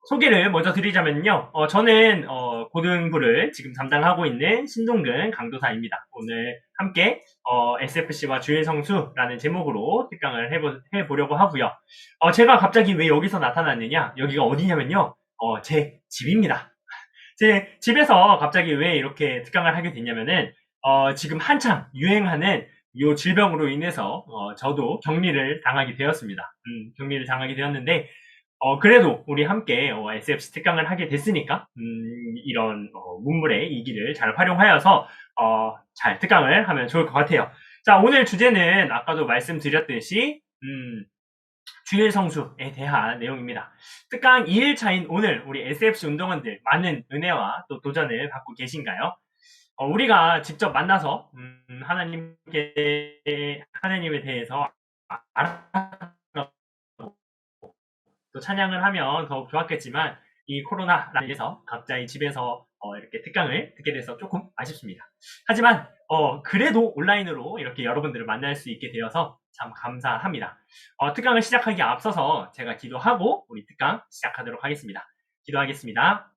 소개를 먼저 드리자면요. 저는 고등부를 지금 담당하고 있는 신동근 강도사입니다. 오늘 함께 SFC와 주일성수라는 제목으로 특강을 해보려고 하고요. 제가 갑자기 왜 여기서 나타났느냐? 여기가 어디냐면요. 제 집입니다. 제 집에서 갑자기 왜 이렇게 특강을 하게 됐냐면은 지금 한창 유행하는 이 질병으로 인해서 저도 격리를 당하게 되었습니다. 격리를 당하게 되었는데 그래도 우리 함께 SFC 특강을 하게 됐으니까 이런 문물의 이기를 잘 활용하여서 잘 특강을 하면 좋을 것 같아요. 자, 오늘 주제는 아까도 말씀드렸듯이 주일 성수에 대한 내용입니다. 특강 2일차인 오늘 우리 SFC 운동원들 많은 은혜와 또 도전을 받고 계신가요? 우리가 직접 만나서 하나님에 대해서 알아가고 또 찬양을 하면 더욱 좋았겠지만 이 코로나로 인해서 각자의 집에서 이렇게 특강을 듣게 돼서 조금 아쉽습니다. 하지만 그래도 온라인으로 이렇게 여러분들을 만날 수 있게 되어서 참 감사합니다. 특강을 시작하기에 앞서서 제가 기도하고 우리 특강 시작하도록 하겠습니다. 기도하겠습니다.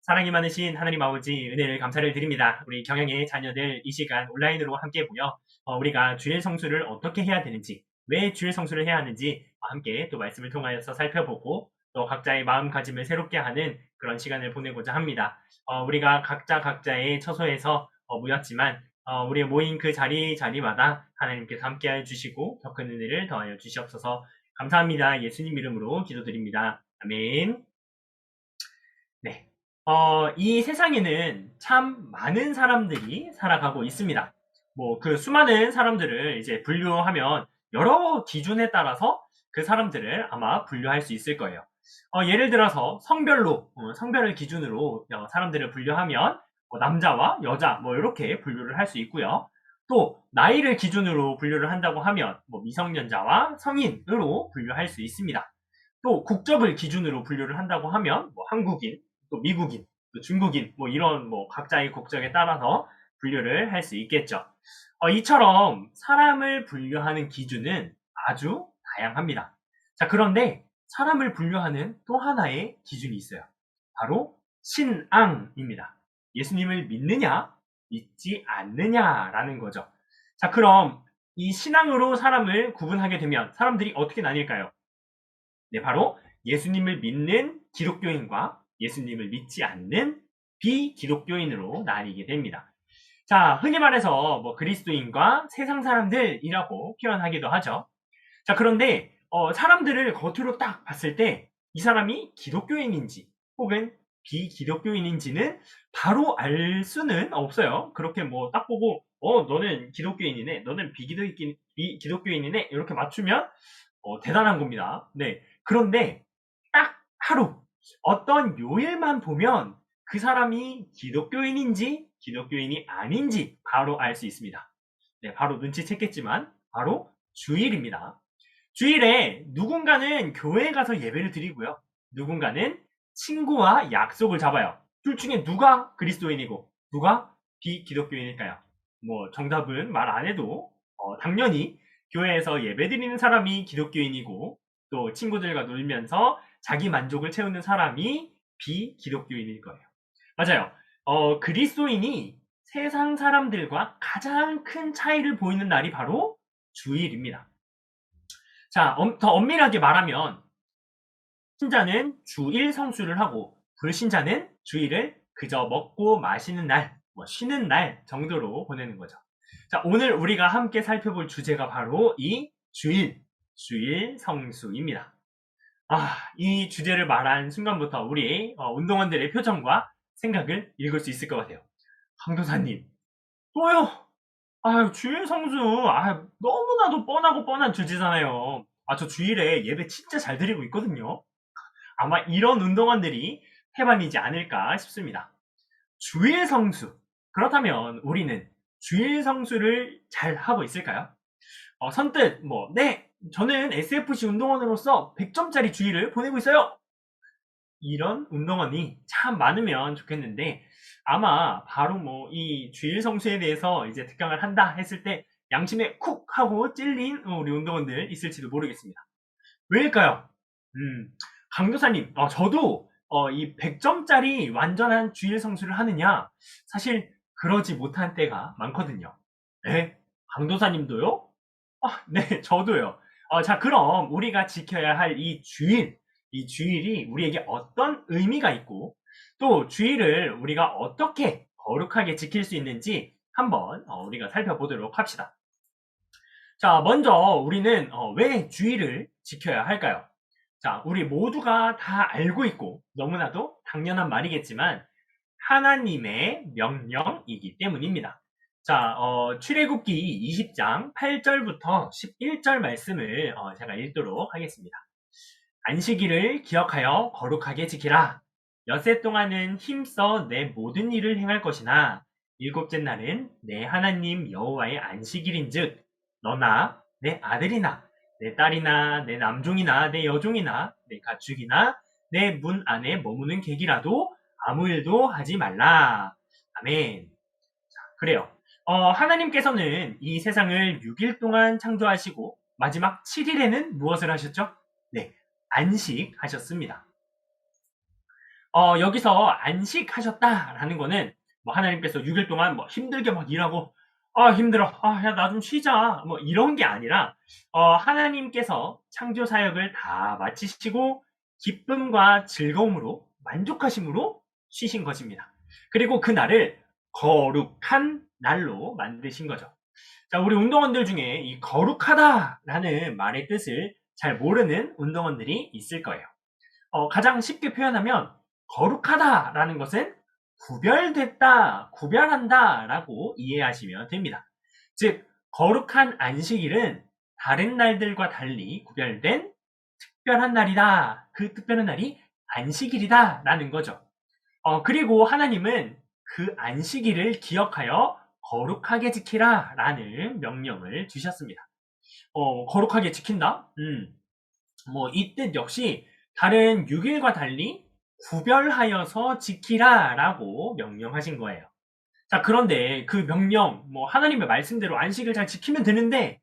사랑이 많으신 하나님 아버지 은혜를 감사를 드립니다. 우리 경영의 자녀들 이 시간 온라인으로 함께 보여 우리가 주일 성수를 어떻게 해야 되는지, 왜 주일 성수를 해야 하는지 함께 또 말씀을 통하여서 살펴보고 또 각자의 마음가짐을 새롭게 하는 그런 시간을 보내고자 합니다. 우리가 각자의 처소에서 모였지만 우리의 모인 그 자리마다 하나님께서 함께하여 주시고 더 큰 은혜를 더하여 주시옵소서. 감사합니다. 예수님 이름으로 기도드립니다. 아멘. 네. 이 세상에는 참 많은 사람들이 살아가고 있습니다. 그 수많은 사람들을 이제 분류하면 여러 기준에 따라서 그 사람들을 아마 분류할 수 있을 거예요. 예를 들어서 성별을 기준으로 사람들을 분류하면 남자와 여자 이렇게 분류를 할 수 있고요. 또 나이를 기준으로 분류를 한다고 하면 미성년자와 성인으로 분류할 수 있습니다. 또 국적을 기준으로 분류를 한다고 하면 한국인, 또 미국인, 또 중국인 이런 각자의 국적에 따라서 분류를 할 수 있겠죠. 이처럼 사람을 분류하는 기준은 아주 다양합니다. 자, 그런데 사람을 분류하는 또 하나의 기준이 있어요. 바로 신앙입니다. 예수님을 믿느냐, 믿지 않느냐라는 거죠. 자, 그럼 이 신앙으로 사람을 구분하게 되면 사람들이 어떻게 나뉠까요? 네, 바로 예수님을 믿는 기독교인과 예수님을 믿지 않는 비기독교인으로 나뉘게 됩니다. 자, 흔히 말해서 그리스도인과 세상 사람들이라고 표현하기도 하죠. 자, 그런데 사람들을 겉으로 딱 봤을 때 이 사람이 기독교인인지 혹은 비기독교인인지는 바로 알 수는 없어요. 그렇게 딱 보고 너는 기독교인이네, 너는 비기독교인이네 이렇게 맞추면 대단한 겁니다. 네. 그런데 딱 하루 어떤 요일만 보면 그 사람이 기독교인인지 기독교인이 아닌지 바로 알 수 있습니다. 네, 바로 눈치챘겠지만 바로 주일입니다. 주일에 누군가는 교회에 가서 예배를 드리고요. 누군가는 친구와 약속을 잡아요. 둘 중에 누가 그리스도인이고 누가 비기독교인일까요? 정답은 말 안 해도 당연히 교회에서 예배드리는 사람이 기독교인이고 또 친구들과 놀면서 자기 만족을 채우는 사람이 비기독교인일 거예요. 맞아요. 그리스도인이 세상 사람들과 가장 큰 차이를 보이는 날이 바로 주일입니다. 자, 더 엄밀하게 말하면 신자는 주일 성수를 하고 불신자는 주일을 그저 먹고 마시는 날, 쉬는 날 정도로 보내는 거죠. 자, 오늘 우리가 함께 살펴볼 주제가 바로 이 주일 성수입니다. 이 주제를 말한 순간부터 우리 운동원들의 표정과 생각을 읽을 수 있을 것 같아요. 강도사님, 또요? 주일 성수, 너무나도 뻔하고 뻔한 주제잖아요. 저 주일에 예배 진짜 잘 드리고 있거든요. 아마 이런 운동원들이 태반이지 않을까 싶습니다. 주일 성수. 그렇다면 우리는 주일 성수를 잘 하고 있을까요? 선뜻 네, 저는 SFC 운동원으로서 100점짜리 주일을 보내고 있어요. 이런 운동원이 참 많으면 좋겠는데 아마 바로 이 주일 성수에 대해서 이제 특강을 한다 했을 때 양심에 쿡 하고 찔린 우리 운동원들 있을지도 모르겠습니다. 왜일까요? 강도사님, 저도 이 100점짜리 완전한 주일 성수를 하느냐? 사실 그러지 못한 때가 많거든요. 네? 강도사님도요? 네, 저도요. 자, 그럼 우리가 지켜야 할 이 주일이 우리에게 어떤 의미가 있고, 또 주일을 우리가 어떻게 거룩하게 지킬 수 있는지 한번 우리가 살펴보도록 합시다. 자, 먼저 우리는 왜 주일을 지켜야 할까요? 자, 우리 모두가 다 알고 있고 너무나도 당연한 말이겠지만 하나님의 명령이기 때문입니다. 자, 출애굽기 20장 8절부터 11절 말씀을 제가 읽도록 하겠습니다. 안식일을 기억하여 거룩하게 지키라. 엿새 동안은 힘써 내 모든 일을 행할 것이나 일곱째 날은 내 하나님 여호와의 안식일인즉 너나 내 아들이나 내 딸이나 내 남종이나 내 여종이나 내 가축이나 내 문 안에 머무는 객이라도 아무 일도 하지 말라. 아멘. 자, 그래요. 하나님께서는 이 세상을 6일 동안 창조하시고 마지막 7일에는 무엇을 하셨죠? 네, 안식하셨습니다. 여기서 안식하셨다라는 거는 뭐 하나님께서 6일 동안 뭐 힘들게 막 일하고 힘들어 야 나 좀 쉬자 뭐 이런 게 아니라 하나님께서 창조 사역을 다 마치시고 기쁨과 즐거움으로 만족하심으로 쉬신 것입니다. 그리고 그 날을 거룩한 날로 만드신 거죠. 자, 우리 운동원들 중에 이 거룩하다라는 말의 뜻을 잘 모르는 운동원들이 있을 거예요. 가장 쉽게 표현하면 거룩하다라는 것은 구별됐다, 구별한다라고 이해하시면 됩니다. 즉, 거룩한 안식일은 다른 날들과 달리 구별된 특별한 날이다. 그 특별한 날이 안식일이다라는 거죠. 그리고 하나님은 그 안식일을 기억하여 거룩하게 지키라라는 명령을 주셨습니다. 거룩하게 지킨다? 뭐 이 뜻 역시 다른 6일과 달리 구별하여서 지키라라고 명령하신 거예요. 자, 그런데 그 명령, 뭐 하나님의 말씀대로 안식을 잘 지키면 되는데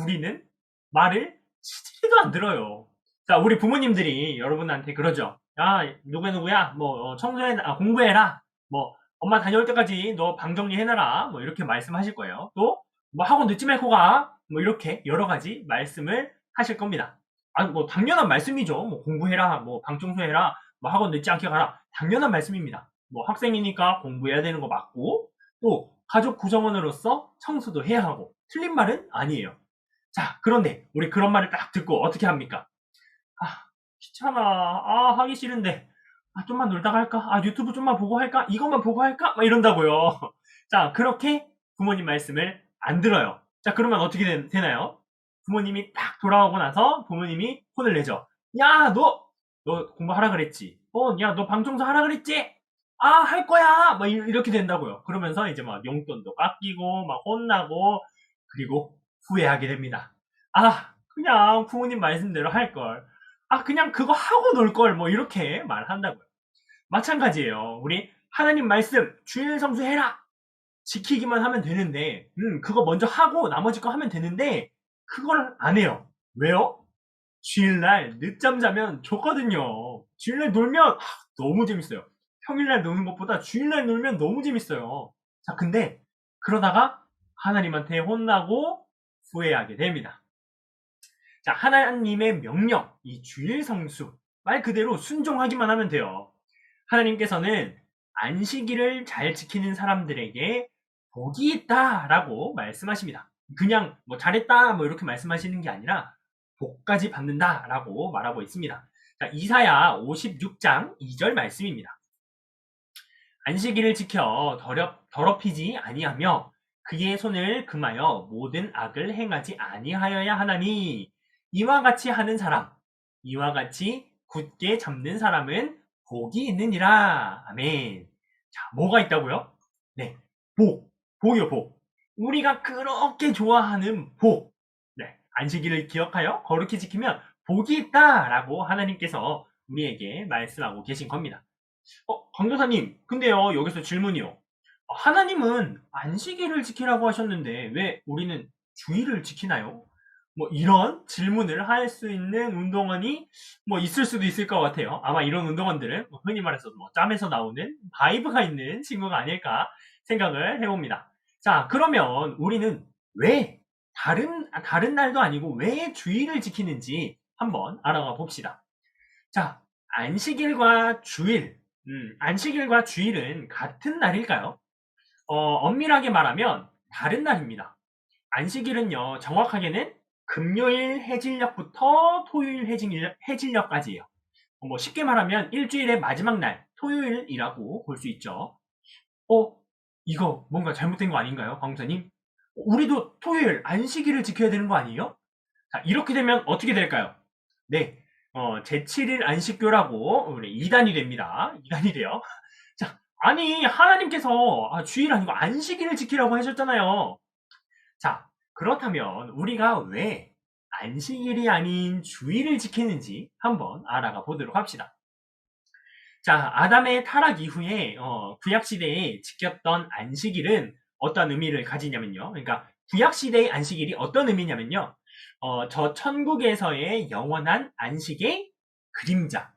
우리는 말을 치지도 안 들어요. 자, 우리 부모님들이 여러분한테 그러죠. 야, 누구야? 뭐 공부해라. 뭐 엄마 다녀올 때까지 너 방 정리해놔라. 뭐 이렇게 말씀하실 거예요. 또 뭐 학원 늦지 말고 가. 뭐 이렇게 여러 가지 말씀을 하실 겁니다. 뭐 당연한 말씀이죠. 뭐 공부해라. 뭐 방 청소해라. 뭐 학원 늦지 않게 가라. 당연한 말씀입니다. 뭐 학생이니까 공부해야 되는 거 맞고 또 가족 구성원으로서 청소도 해야 하고 틀린 말은 아니에요. 자, 그런데 우리 그런 말을 딱 듣고 어떻게 합니까? 귀찮아. 하기 싫은데. 좀만 놀다가 할까? 유튜브 좀만 보고 할까? 이것만 보고 할까? 막 이런다고요. 자, 그렇게 부모님 말씀을 안 들어요. 자, 그러면 어떻게 되나요? 부모님이 딱 돌아오고 나서 부모님이 혼을 내죠. 야, 너 공부하라 그랬지? 야, 너 방청소 하라 그랬지? 할 거야! 막 이렇게 된다고요. 그러면서 이제 막 용돈도 깎이고, 막 혼나고, 그리고 후회하게 됩니다. 그냥 부모님 말씀대로 할 걸. 그냥 그거 하고 놀 걸. 뭐 이렇게 말한다고요. 마찬가지예요. 우리 하나님 말씀 주일 성수해라. 지키기만 하면 되는데, 그거 먼저 하고 나머지 거 하면 되는데 그걸 안 해요. 왜요? 주일날 늦잠 자면 좋거든요. 주일날 놀면 너무 재밌어요. 평일날 노는 것보다 주일날 놀면 너무 재밌어요. 자, 근데 그러다가 하나님한테 혼나고 후회하게 됩니다. 자, 하나님의 명령, 이 주일 성수, 말 그대로 순종하기만 하면 돼요. 하나님께서는 안식일을 잘 지키는 사람들에게 복이 있다라고 말씀하십니다. 그냥 뭐 잘했다 뭐 이렇게 말씀하시는 게 아니라 복까지 받는다라고 말하고 있습니다. 자, 이사야 56장 2절 말씀입니다. 안식일을 지켜 더럽히지 아니하며 그의 손을 금하여 모든 악을 행하지 아니하여야 하나니 이와 같이 하는 사람, 이와 같이 굳게 잡는 사람은 복이 있느니라. 아멘. 자, 뭐가 있다고요? 네, 복이요, 복. 우리가 그렇게 좋아하는 복. 네, 안식일을 기억하여 거룩히 지키면 복이 있다라고 하나님께서 우리에게 말씀하고 계신 겁니다. 강도사님, 근데요, 여기서 질문이요. 하나님은 안식일을 지키라고 하셨는데 왜 우리는 주일을 지키나요? 뭐 이런 질문을 할 수 있는 운동원이 뭐 있을 수도 있을 것 같아요. 아마 이런 운동원들은 뭐 흔히 말해서 뭐 짬에서 나오는 바이브가 있는 친구가 아닐까 생각을 해봅니다. 자, 그러면 우리는 왜 다른 날도 아니고 왜 주일을 지키는지 한번 알아가 봅시다. 자, 안식일과 주일, 안식일과 주일은 같은 날일까요? 엄밀하게 말하면 다른 날입니다. 안식일은요, 정확하게는 금요일 해질녘부터 토요일 해질녘까지예요. 뭐 쉽게 말하면 일주일의 마지막 날, 토요일이라고 볼 수 있죠. 어, 이거 뭔가 잘못된 거 아닌가요, 광수님? 우리도 토요일 안식일을 지켜야 되는 거 아니에요? 자, 이렇게 되면 어떻게 될까요? 네, 제7일 안식교라고 우리 이단이 됩니다. 이단이 돼요. 자, 아니 하나님께서 주일 아니고 안식일을 지키라고 하셨잖아요. 자, 그렇다면 우리가 왜 안식일이 아닌 주일을 지키는지 한번 알아가 보도록 합시다. 자, 아담의 타락 이후에 구약시대에 지켰던 안식일은 어떤 의미를 가지냐면요. 그러니까 구약시대의 안식일이 어떤 의미냐면요. 저 천국에서의 영원한 안식의 그림자,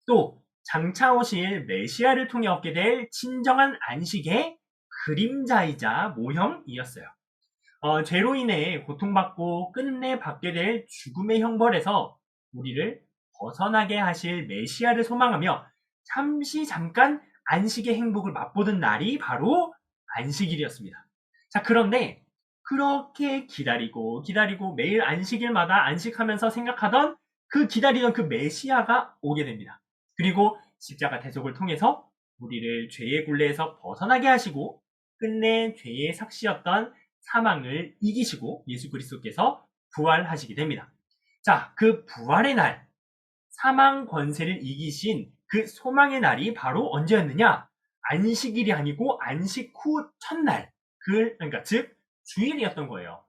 또 장차 오실 메시아를 통해 얻게 될 진정한 안식의 그림자이자 모형이었어요. 죄로 인해 고통받고 끝내 받게 될 죽음의 형벌에서 우리를 벗어나게 하실 메시아를 소망하며 잠깐 안식의 행복을 맛보던 날이 바로 안식일이었습니다. 자, 그런데 그렇게 기다리고 매일 안식일마다 안식하면서 생각하던 기다리던 그 메시아가 오게 됩니다. 그리고 십자가 대속을 통해서 우리를 죄의 굴레에서 벗어나게 하시고 끝내 죄의 삭시였던 사망을 이기시고 예수 그리스도께서 부활하시게 됩니다. 자, 그 부활의 날, 사망 권세를 이기신 그 소망의 날이 바로 언제였느냐? 안식일이 아니고 안식 후 첫날, 그러니까 즉 주일이었던 거예요.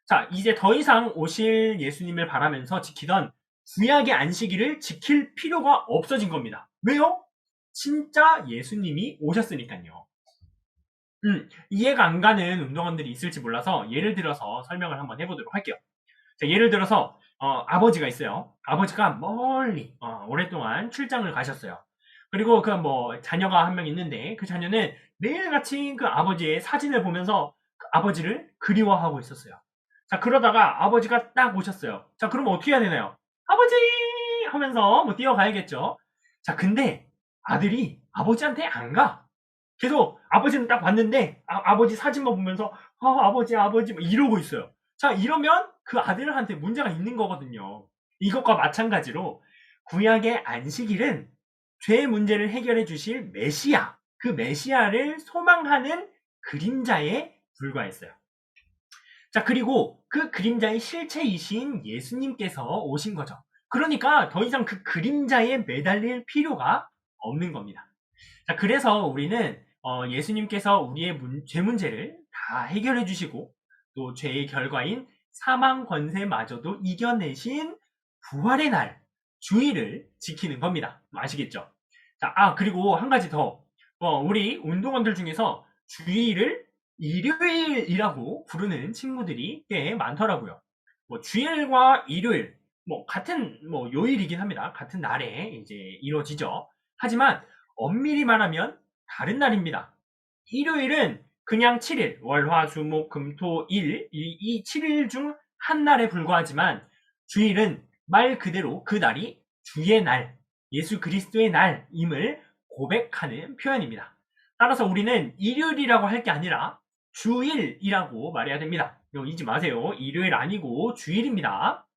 자, 이제 더 이상 오실 예수님을 바라면서 지키던 구약의 안식일을 지킬 필요가 없어진 겁니다. 왜요? 진짜 예수님이 오셨으니까요. 이해가 안 가는 운동원들이 있을지 몰라서 예를 들어서 설명을 한번 해보도록 할게요. 자, 예를 들어서 아버지가 있어요. 아버지가 멀리 오랫동안 출장을 가셨어요. 그리고 그 뭐 자녀가 한 명 있는데 그 자녀는 매일같이 그 아버지의 사진을 보면서 그 아버지를 그리워하고 있었어요. 자, 그러다가 아버지가 딱 오셨어요. 자, 그러면 어떻게 해야 되나요? 아버지! 하면서 뭐 뛰어가야겠죠. 자, 근데 아들이 아버지한테 안 가. 계속 아버지는 딱 봤는데 아버지 사진만 보면서 아버지 막 이러고 있어요. 자, 이러면 그 아들한테 문제가 있는 거거든요. 이것과 마찬가지로 구약의 안식일은 죄의 문제를 해결해 주실 메시아, 그 메시아를 소망하는 그림자에 불과했어요. 자, 그리고 그 그림자의 실체이신 예수님께서 오신 거죠. 그러니까 더 이상 그 그림자에 매달릴 필요가 없는 겁니다. 자, 그래서 우리는 예수님께서 우리의 죄 문제를 다 해결해 주시고 또 죄의 결과인 사망 권세마저도 이겨내신 부활의 날 주일을 지키는 겁니다. 아시겠죠? 자, 그리고 한 가지 더. 우리 운동원들 중에서 주일을 일요일이라고 부르는 친구들이 꽤 많더라고요. 뭐 주일과 일요일 뭐 같은 뭐 요일이긴 합니다. 같은 날에 이제 이루어지죠. 하지만 엄밀히 말하면 다른 날입니다. 일요일은 그냥 7일, 월, 화, 수, 목, 금, 토, 일, 이 7일 중 한 날에 불과하지만 주일은 말 그대로 그 날이 주의 날, 예수 그리스도의 날임을 고백하는 표현입니다. 따라서 우리는 일요일이라고 할 게 아니라 주일이라고 말해야 됩니다. 이거 잊지 마세요. 일요일 아니고 주일입니다.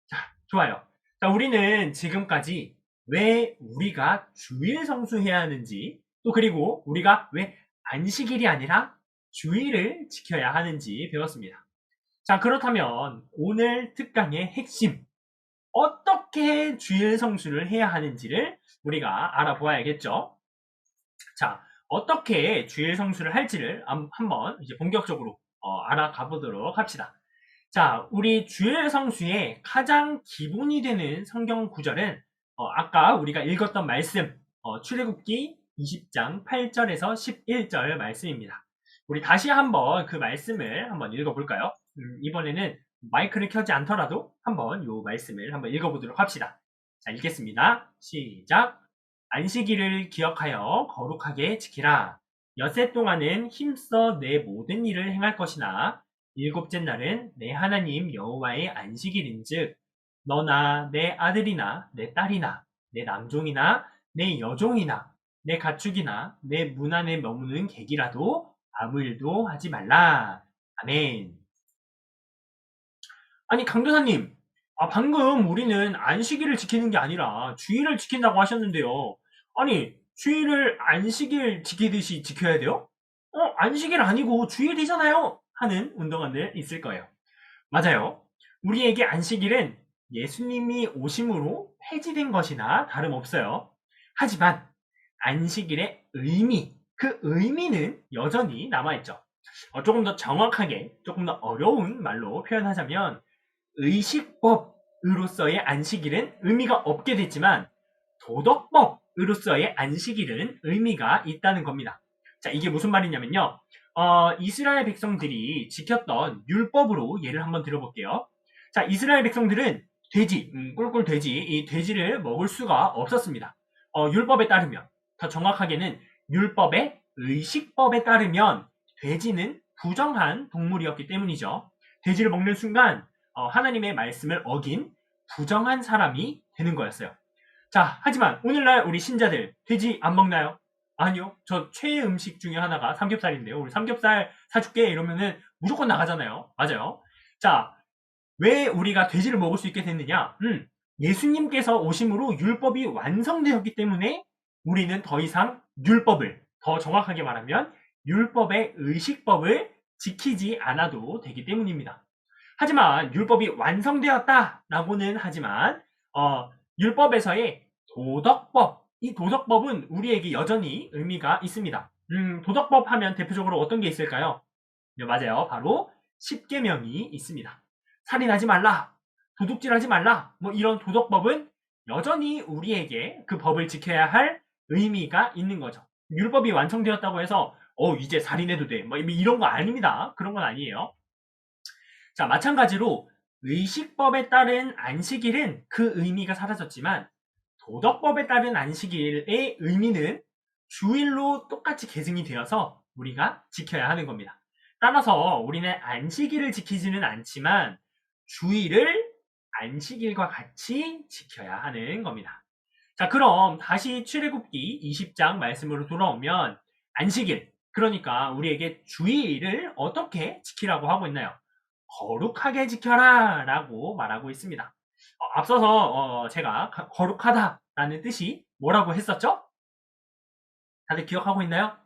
자, 좋아요. 자, 우리는 지금까지 왜 우리가 주일 성수해야 하는지, 또 그리고 우리가 왜 안식일이 아니라 주일을 지켜야 하는지 배웠습니다. 자, 그렇다면 오늘 특강의 핵심, 어떻게 주일 성수를 해야 하는지를 우리가 알아보아야겠죠. 자, 어떻게 주일 성수를 할지를 한번 이제 본격적으로 알아가 보도록 합시다. 자, 우리 주일 성수의 가장 기본이 되는 성경 구절은 아까 우리가 읽었던 말씀 출애굽기 20장 8절에서 11절 말씀입니다. 우리 다시 한번 그 말씀을 한번 읽어볼까요? 이번에는 마이크를 켜지 않더라도 한번 요 말씀을 한번 읽어보도록 합시다. 자, 읽겠습니다. 시작. 안식일을 기억하여 거룩하게 지키라. 엿새 동안은 힘써 내 모든 일을 행할 것이나 일곱째 날은 내 하나님 여호와의 안식일인즉 너나 내 아들이나 내 딸이나 내 남종이나 내 여종이나 내 가축이나 내 문 안에 머무는 객이라도 아무 일도 하지 말라. 아멘. 아니 강도사님, 방금 우리는 안식일을 지키는 게 아니라 주일을 지킨다고 하셨는데요. 아니 주일을 안식일 지키듯이 지켜야 돼요? 안식일 아니고 주일이잖아요 하는 운동원들 있을 거예요. 맞아요. 우리에게 안식일은 예수님이 오심으로 폐지된 것이나 다름없어요. 하지만 안식일의 의미, 그 의미는 여전히 남아있죠. 조금 더 정확하게, 조금 더 어려운 말로 표현하자면 의식법으로서의 안식일은 의미가 없게 됐지만 도덕법으로서의 안식일은 의미가 있다는 겁니다. 자, 이게 무슨 말이냐면요. 이스라엘 백성들이 지켰던 율법으로 예를 한번 들어볼게요. 자, 이스라엘 백성들은 돼지, 꿀꿀 돼지, 이 돼지를 먹을 수가 없었습니다. 율법에 따르면, 더 정확하게는 율법의 의식법에 따르면 돼지는 부정한 동물이었기 때문이죠. 돼지를 먹는 순간 하나님의 말씀을 어긴 부정한 사람이 되는 거였어요. 자, 하지만 오늘날 우리 신자들 돼지 안 먹나요? 아니요. 저 최애 음식 중에 하나가 삼겹살인데요. 우리 삼겹살 사줄게 이러면은 무조건 나가잖아요. 맞아요. 자, 왜 우리가 돼지를 먹을 수 있게 됐느냐? 예수님께서 오심으로 율법이 완성되었기 때문에 우리는 더 이상 율법을, 더 정확하게 말하면 율법의 의식법을 지키지 않아도 되기 때문입니다. 하지만 율법이 완성되었다라고는 하지만 율법에서의 도덕법, 이 도덕법은 우리에게 여전히 의미가 있습니다. 도덕법 하면 대표적으로 어떤 게 있을까요? 네, 맞아요. 바로 10계명이 있습니다. 살인하지 말라, 도둑질하지 말라, 뭐 이런 도덕법은 여전히 우리에게 그 법을 지켜야 할 의미가 있는 거죠. 율법이 완성되었다고 해서 이제 살인해도 돼, 뭐 이런 거 아닙니다. 그런 건 아니에요. 자, 마찬가지로 의식법에 따른 안식일은 그 의미가 사라졌지만 도덕법에 따른 안식일의 의미는 주일로 똑같이 계승이 되어서 우리가 지켜야 하는 겁니다. 따라서 우리는 안식일을 지키지는 않지만 주일을 안식일과 같이 지켜야 하는 겁니다. 자, 그럼 다시 출애굽기 20장 말씀으로 돌아오면 안식일, 그러니까 우리에게 주일을 어떻게 지키라고 하고 있나요? 거룩하게 지켜라 라고 말하고 있습니다. 앞서서 제가 거룩하다라는 뜻이 뭐라고 했었죠? 다들 기억하고 있나요?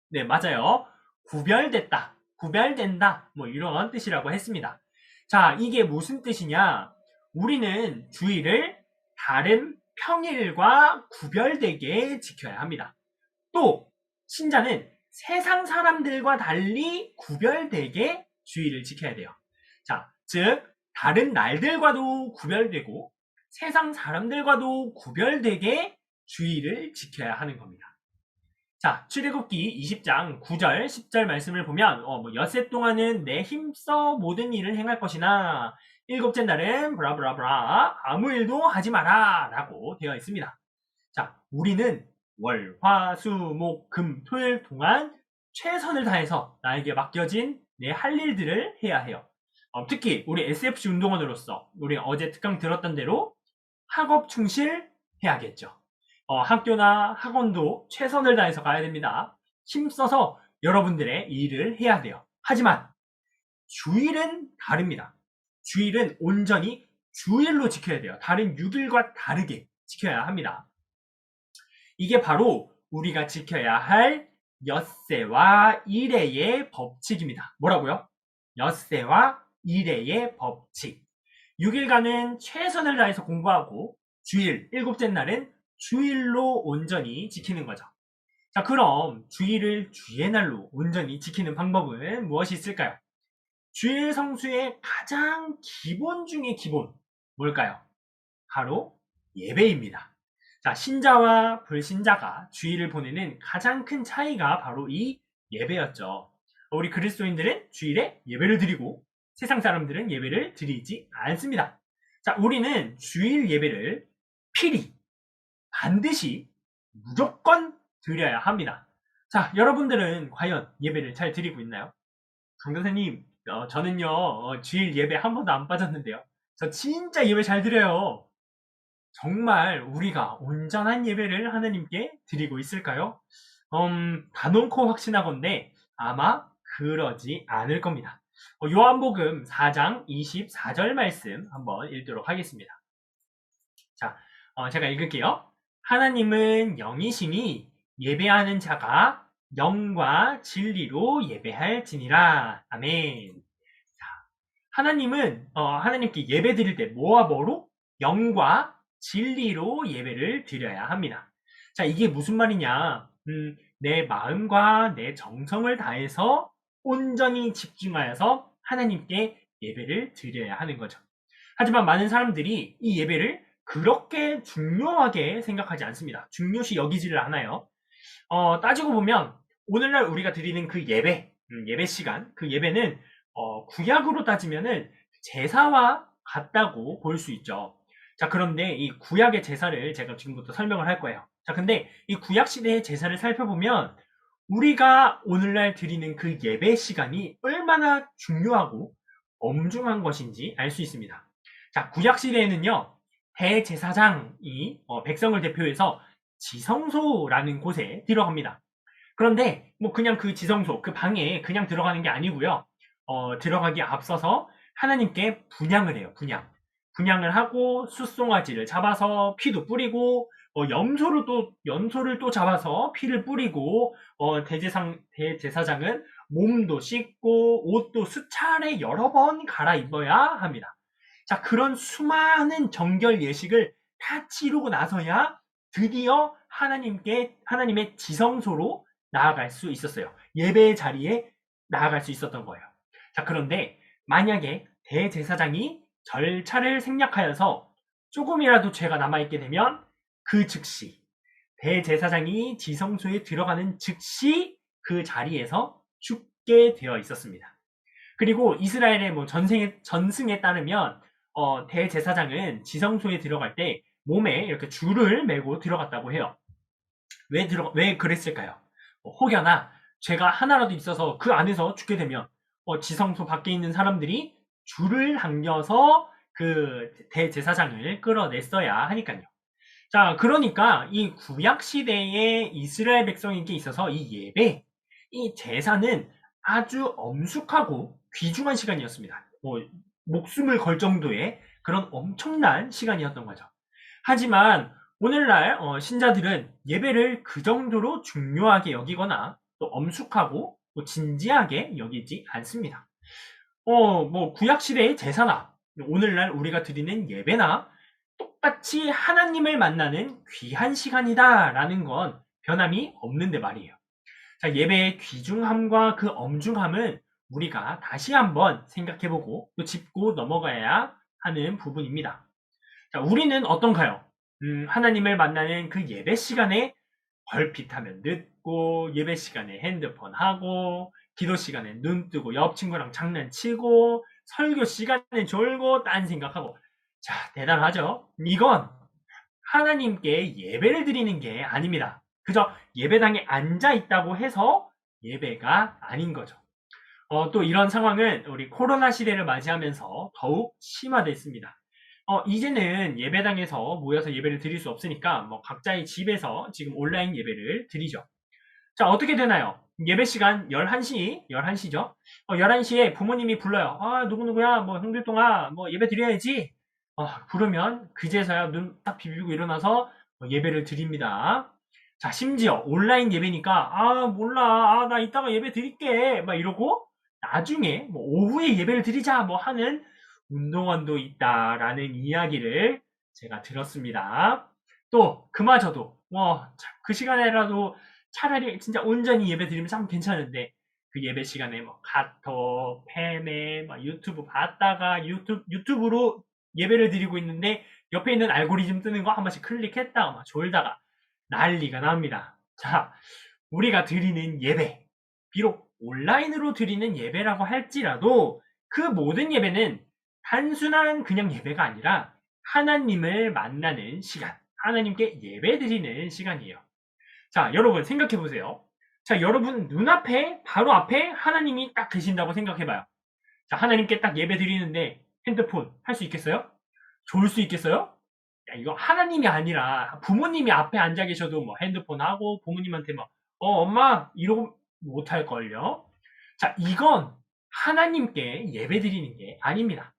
네, 맞아요. 구별됐다, 구별된다, 뭐 이런 뜻이라고 했습니다. 자, 이게 무슨 뜻이냐? 우리는 주일을 다른 평일과 구별되게 지켜야 합니다. 또 신자는 세상 사람들과 달리 구별되게 주일을 지켜야 돼요. 자, 즉 다른 날들과도 구별되고 세상 사람들과도 구별되게 주일을 지켜야 하는 겁니다. 자, 출애굽기 20장 9절, 10절 말씀을 보면 엿새 동안은 내 힘써 모든 일을 행할 것이나 일곱째 날은 브라브라브라 아무 일도 하지 마라 라고 되어 있습니다. 자, 우리는 월, 화, 수, 목, 금, 토일 동안 최선을 다해서 나에게 맡겨진 내 할 일들을 해야 해요. 특히 우리 SFC 운동원으로서 우리 어제 특강 들었던 대로 학업 충실해야겠죠. 학교나 학원도 최선을 다해서 가야 됩니다. 힘써서 여러분들의 일을 해야 돼요. 하지만 주일은 다릅니다. 주일은 온전히 주일로 지켜야 돼요. 다른 6일과 다르게 지켜야 합니다. 이게 바로 우리가 지켜야 할 엿새와 일해의 법칙입니다. 뭐라고요? 엿새와 일해의 법칙. 6일간은 최선을 다해서 공부하고 주일, 일곱째 날은 주일로 온전히 지키는 거죠. 자, 그럼 주일을 주의 날로 온전히 지키는 방법은 무엇이 있을까요? 주일 성수의 가장 기본 중의 기본, 뭘까요? 바로 예배입니다. 자, 신자와 불신자가 주일을 보내는 가장 큰 차이가 바로 이 예배였죠. 우리 그리스도인들은 주일에 예배를 드리고 세상 사람들은 예배를 드리지 않습니다. 자, 우리는 주일 예배를 필히 반드시 무조건 드려야 합니다. 자, 여러분들은 과연 예배를 잘 드리고 있나요? 강도사님, 저는요, 주일 예배 한 번도 안 빠졌는데요. 저 진짜 예배 잘 드려요. 정말 우리가 온전한 예배를 하나님께 드리고 있을까요? 단언코 확신하건대 아마 그러지 않을 겁니다. 요한복음 4장 24절 말씀 한번 읽도록 하겠습니다. 자, 제가 읽을게요. 하나님은 영이시니 예배하는 자가 영과 진리로 예배할지니라. 아멘. 자, 하나님은 하나님께 예배 드릴 때 뭐와 뭐로? 영과 진리로 예배를 드려야 합니다. 자, 이게 무슨 말이냐? 내 마음과 내 정성을 다해서 온전히 집중하여서 하나님께 예배를 드려야 하는 거죠. 하지만 많은 사람들이 이 예배를 그렇게 중요하게 생각하지 않습니다. 중요시 여기지를 않아요. 따지고 보면 오늘날 우리가 드리는 그 예배, 예배 시간, 그 예배는 구약으로 따지면은 제사와 같다고 볼 수 있죠. 자, 그런데 이 구약의 제사를 제가 지금부터 설명을 할 거예요. 자, 근데 이 구약 시대의 제사를 살펴보면 우리가 오늘날 드리는 그 예배 시간이 얼마나 중요하고 엄중한 것인지 알 수 있습니다. 자, 구약 시대에는요, 대제사장이 백성을 대표해서 지성소라는 곳에 들어갑니다. 그런데 뭐 그냥 그 지성소, 그 방에 그냥 들어가는 게 아니고요. 들어가기 앞서서 하나님께 분향을 해요. 분향을 하고 숫송아지를 잡아서 피도 뿌리고 염소를 또 잡아서 피를 뿌리고 대제사장은 몸도 씻고 옷도 수차례 여러 번 갈아입어야 합니다. 자, 그런 수많은 정결 예식을 다 치르고 나서야 드디어 하나님의 지성소로 나아갈 수 있었어요. 예배의 자리에 나아갈 수 있었던 거예요. 자, 그런데 만약에 대제사장이 절차를 생략하여서 조금이라도 죄가 남아있게 되면 그 즉시 대제사장이 지성소에 들어가는 즉시 그 자리에서 죽게 되어 있었습니다. 그리고 이스라엘의 뭐 전승에 따르면 대제사장은 지성소에 들어갈 때 몸에 이렇게 줄을 메고 들어갔다고 해요. 왜 그랬을까요? 혹여나 죄가 하나라도 있어서 그 안에서 죽게 되면 지성소 밖에 있는 사람들이 줄을 당겨서 그 대제사장을 끌어냈어야 하니까요. 자, 그러니까 이 구약 시대의 이스라엘 백성에게 있어서 이 예배, 이 제사는 아주 엄숙하고 귀중한 시간이었습니다. 목숨을 걸 정도의 그런 엄청난 시간이었던 거죠. 하지만 오늘날 신자들은 예배를 그 정도로 중요하게 여기거나 또 엄숙하고 또 진지하게 여기지 않습니다. 뭐 구약 시대의 제사나 오늘날 우리가 드리는 예배나 똑같이 하나님을 만나는 귀한 시간이다라는 건 변함이 없는데 말이에요. 자, 예배의 귀중함과 그 엄중함은 우리가 다시 한번 생각해보고 또 짚고 넘어가야 하는 부분입니다. 자, 우리는 어떤가요? 하나님을 만나는 그 예배 시간에 걸핏하면 늦고, 예배 시간에 핸드폰 하고, 기도 시간에 눈 뜨고 옆 친구랑 장난치고, 설교 시간에 졸고 딴 생각하고. 자, 대단하죠? 이건 하나님께 예배를 드리는 게 아닙니다. 그저 예배당에 앉아 있다고 해서 예배가 아닌 거죠. 또 이런 상황은 우리 코로나 시대를 맞이하면서 더욱 심화됐습니다. 이제는 예배당에서 모여서 예배를 드릴 수 없으니까 뭐 각자의 집에서 지금 온라인 예배를 드리죠. 자, 어떻게 되나요? 예배 시간 11시죠? 11시에 부모님이 불러요. 누구누구야, 뭐 형들동아, 뭐 예배 드려야지. 부르면 그제서야 눈 딱 비비고 일어나서 예배를 드립니다. 자, 심지어 온라인 예배니까 몰라, 나 이따가 예배 드릴게 막 이러고 나중에 뭐 오후에 예배를 드리자 뭐 하는 운동원도 있다라는 이야기를 제가 들었습니다. 또 그마저도 그 시간에라도 차라리 진짜 온전히 예배 드리면 참 괜찮은데 그 예배 시간에 뭐 카톡, 팸에 막 유튜브 봤다가 유튜브로 예배를 드리고 있는데 옆에 있는 알고리즘 뜨는 거 한 번씩 클릭했다가 막 졸다가 난리가 납니다. 자, 우리가 드리는 예배, 비록 온라인으로 드리는 예배라고 할지라도 그 모든 예배는 단순한 그냥 예배가 아니라 하나님을 만나는 시간, 하나님께 예배 드리는 시간이에요. 자, 여러분 생각해 보세요. 자, 여러분 눈앞에, 바로 앞에 하나님이 딱 계신다고 생각해 봐요. 자, 하나님께 딱 예배 드리는데 핸드폰 할 수 있겠어요? 좋을 수 있겠어요? 야, 이거 하나님이 아니라 부모님이 앞에 앉아 계셔도 뭐 핸드폰 하고 부모님한테 막, 엄마, 이러고 못할걸요? 자, 이건 하나님께 예배 드리는 게 아닙니다.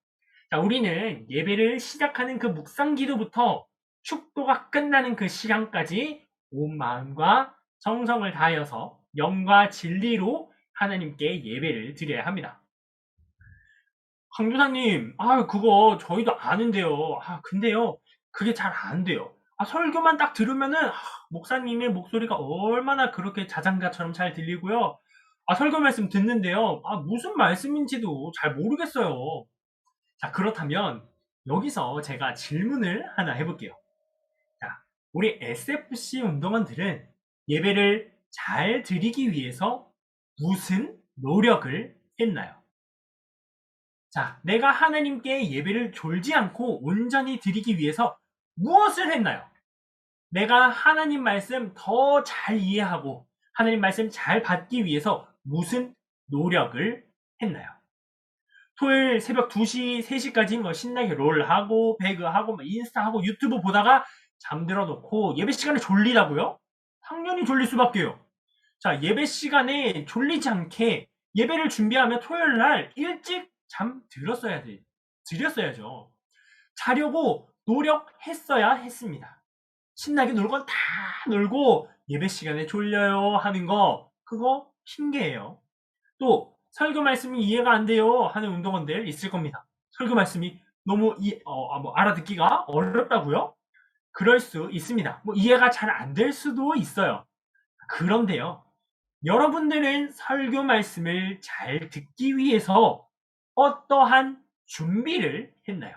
자, 우리는 예배를 시작하는 그 묵상 기도부터 축도가 끝나는 그 시간까지 온 마음과 정성을 다하여서 영과 진리로 하나님께 예배를 드려야 합니다. 강교사님, 그거 저희도 아는데요. 근데요, 그게 잘 안 돼요. 설교만 딱 들으면은, 목사님의 목소리가 얼마나 그렇게 자장가처럼 잘 들리고요. 설교 말씀 듣는데요. 무슨 말씀인지도 잘 모르겠어요. 자, 그렇다면, 여기서 제가 질문을 하나 해볼게요. 자, 우리 SFC 운동원들은 예배를 잘 드리기 위해서 무슨 노력을 했나요? 자, 내가 하나님께 예배를 졸지 않고 온전히 드리기 위해서 무엇을 했나요? 내가 하나님 말씀 더 잘 이해하고 하나님 말씀 잘 받기 위해서 무슨 노력을 했나요? 토요일 새벽 2시, 3시까지 뭐 신나게 롤하고 배그하고 인스타하고 유튜브 보다가 잠들어 놓고 예배 시간에 졸리다고요? 당연히 졸릴 수밖에요. 자, 예배 시간에 졸리지 않게 예배를 준비하며 토요일 날 일찍 드렸어야죠. 자려고 노력했어야 했습니다. 신나게 놀 건 다 놀고 예배 시간에 졸려요 하는 거, 그거 핑계예요. 또 설교 말씀이 이해가 안 돼요 하는 운동원들 있을 겁니다. 설교 말씀이 너무 알아듣기가 어렵다고요? 그럴 수 있습니다. 이해가 잘 안 될 수도 있어요. 그런데요, 여러분들은 설교 말씀을 잘 듣기 위해서 어떠한 준비를 했나요?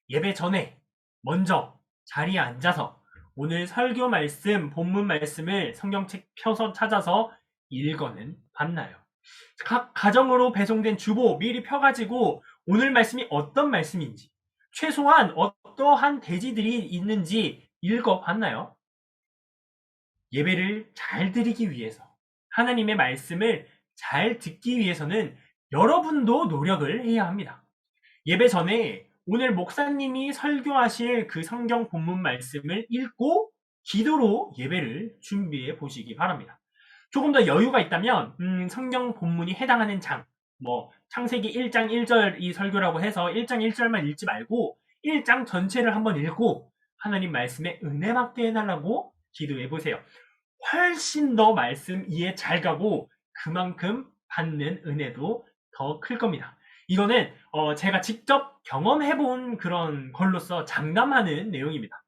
예배 전에 먼저 자리에 앉아서 오늘 설교 말씀, 본문 말씀을 성경책 펴서 찾아서 읽어는 봤나요? 각 가정으로 배송된 주보 미리 펴가지고 오늘 말씀이 어떤 말씀인지, 최소한 어떠한 대지들이 있는지 읽어봤나요? 예배를 잘 드리기 위해서, 하나님의 말씀을 잘 듣기 위해서는 여러분도 노력을 해야 합니다. 예배 전에 오늘 목사님이 설교하실 그 성경 본문 말씀을 읽고 기도로 예배를 준비해 보시기 바랍니다. 조금 더 여유가 있다면 성경 본문이 해당하는 장, 창세기 1장 1절 이 설교라고 해서 1장 1절만 읽지 말고 1장 전체를 한번 읽고 하나님 말씀에 은혜 받게 해달라고 기도해 보세요. 훨씬 더 말씀 이해 잘 가고 그만큼 받는 은혜도 더 클 겁니다. 이거는 제가 직접 경험해본 그런 걸로서 장담하는 내용입니다.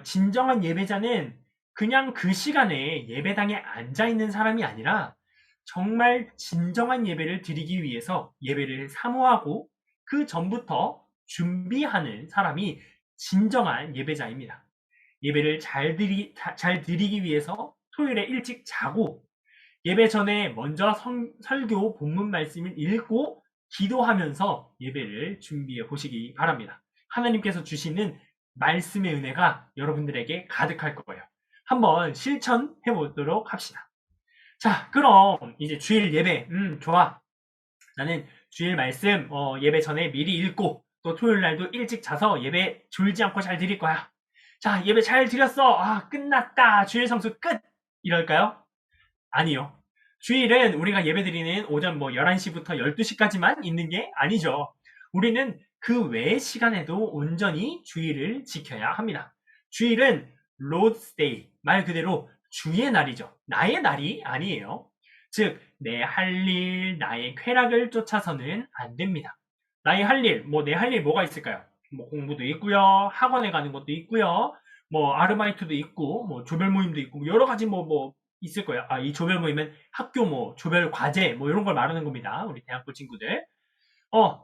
진정한 예배자는 그냥 그 시간에 예배당에 앉아있는 사람이 아니라 정말 진정한 예배를 드리기 위해서 예배를 사모하고 그 전부터 준비하는 사람이 진정한 예배자입니다. 예배를 잘 드리기 위해서 토요일에 일찍 자고 예배 전에 먼저 설교 본문 말씀을 읽고 기도하면서 예배를 준비해 보시기 바랍니다. 하나님께서 주시는 말씀의 은혜가 여러분들에게 가득할 거예요. 한번 실천해 보도록 합시다. 자, 그럼 이제 주일 예배, 좋아. 나는 주일 말씀 예배 전에 미리 읽고 또 토요일 날도 일찍 자서 예배 졸지 않고 잘 드릴 거야. 자, 예배 잘 드렸어. 끝났다. 주일 성수 끝. 이럴까요? 아니요. 주일은 우리가 예배드리는 오전 11시부터 12시까지만 있는 게 아니죠. 우리는 그 외의 시간에도 온전히 주일을 지켜야 합니다. 주일은 Lord's Day, 말 그대로 주의 날이죠. 나의 날이 아니에요. 즉, 내 할 일, 나의 쾌락을 쫓아서는 안 됩니다. 나의 할 일, 내 할 일 뭐가 있을까요? 공부도 있고요, 학원에 가는 것도 있고요, 아르바이트도 있고, 조별 모임도 있고, 여러 가지 있을 거예요. 이 조별 모임은 학교 조별 과제 이런 걸 말하는 겁니다. 우리 대학교 친구들.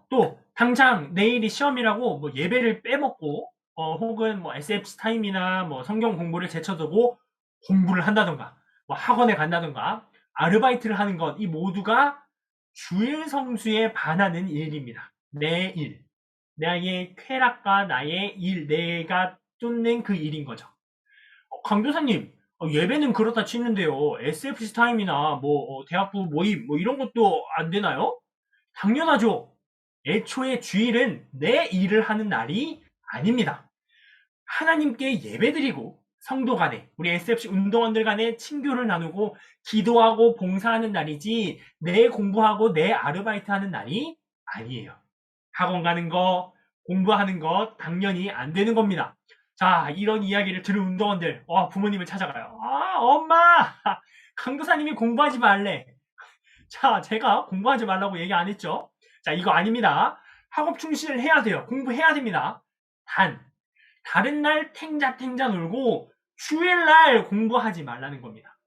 또 당장 내일이 시험이라고 예배를 빼먹고 혹은 SFC 타임이나 성경 공부를 제쳐두고 공부를 한다던가 학원에 간다던가 아르바이트를 하는 것, 이 모두가 주일 성수에 반하는 일입니다. 내 일. 나의 쾌락과 나의 일, 내가 쫓는 그 일인 거죠. 강도사님, 예배는 그렇다 치는데요. SFC 타임이나 대학부 모임 이런 것도 안 되나요? 당연하죠. 애초에 주일은 내 일을 하는 날이 아닙니다. 하나님께 예배드리고 성도 간에 우리 SFC 운동원들 간에 친교를 나누고 기도하고 봉사하는 날이지 내 공부하고 내 아르바이트 하는 날이 아니에요. 학원 가는 거, 공부하는 것 당연히 안 되는 겁니다. 자, 이런 이야기를 들은 운동원들, 부모님을 찾아가요. 엄마! 강도사님이 공부하지 말래. 자, 제가 공부하지 말라고 얘기 안 했죠? 자, 이거 아닙니다. 학업 충실을 해야 돼요. 공부해야 됩니다. 다른 날 탱자탱자 놀고 주일날 공부하지 말라는 겁니다.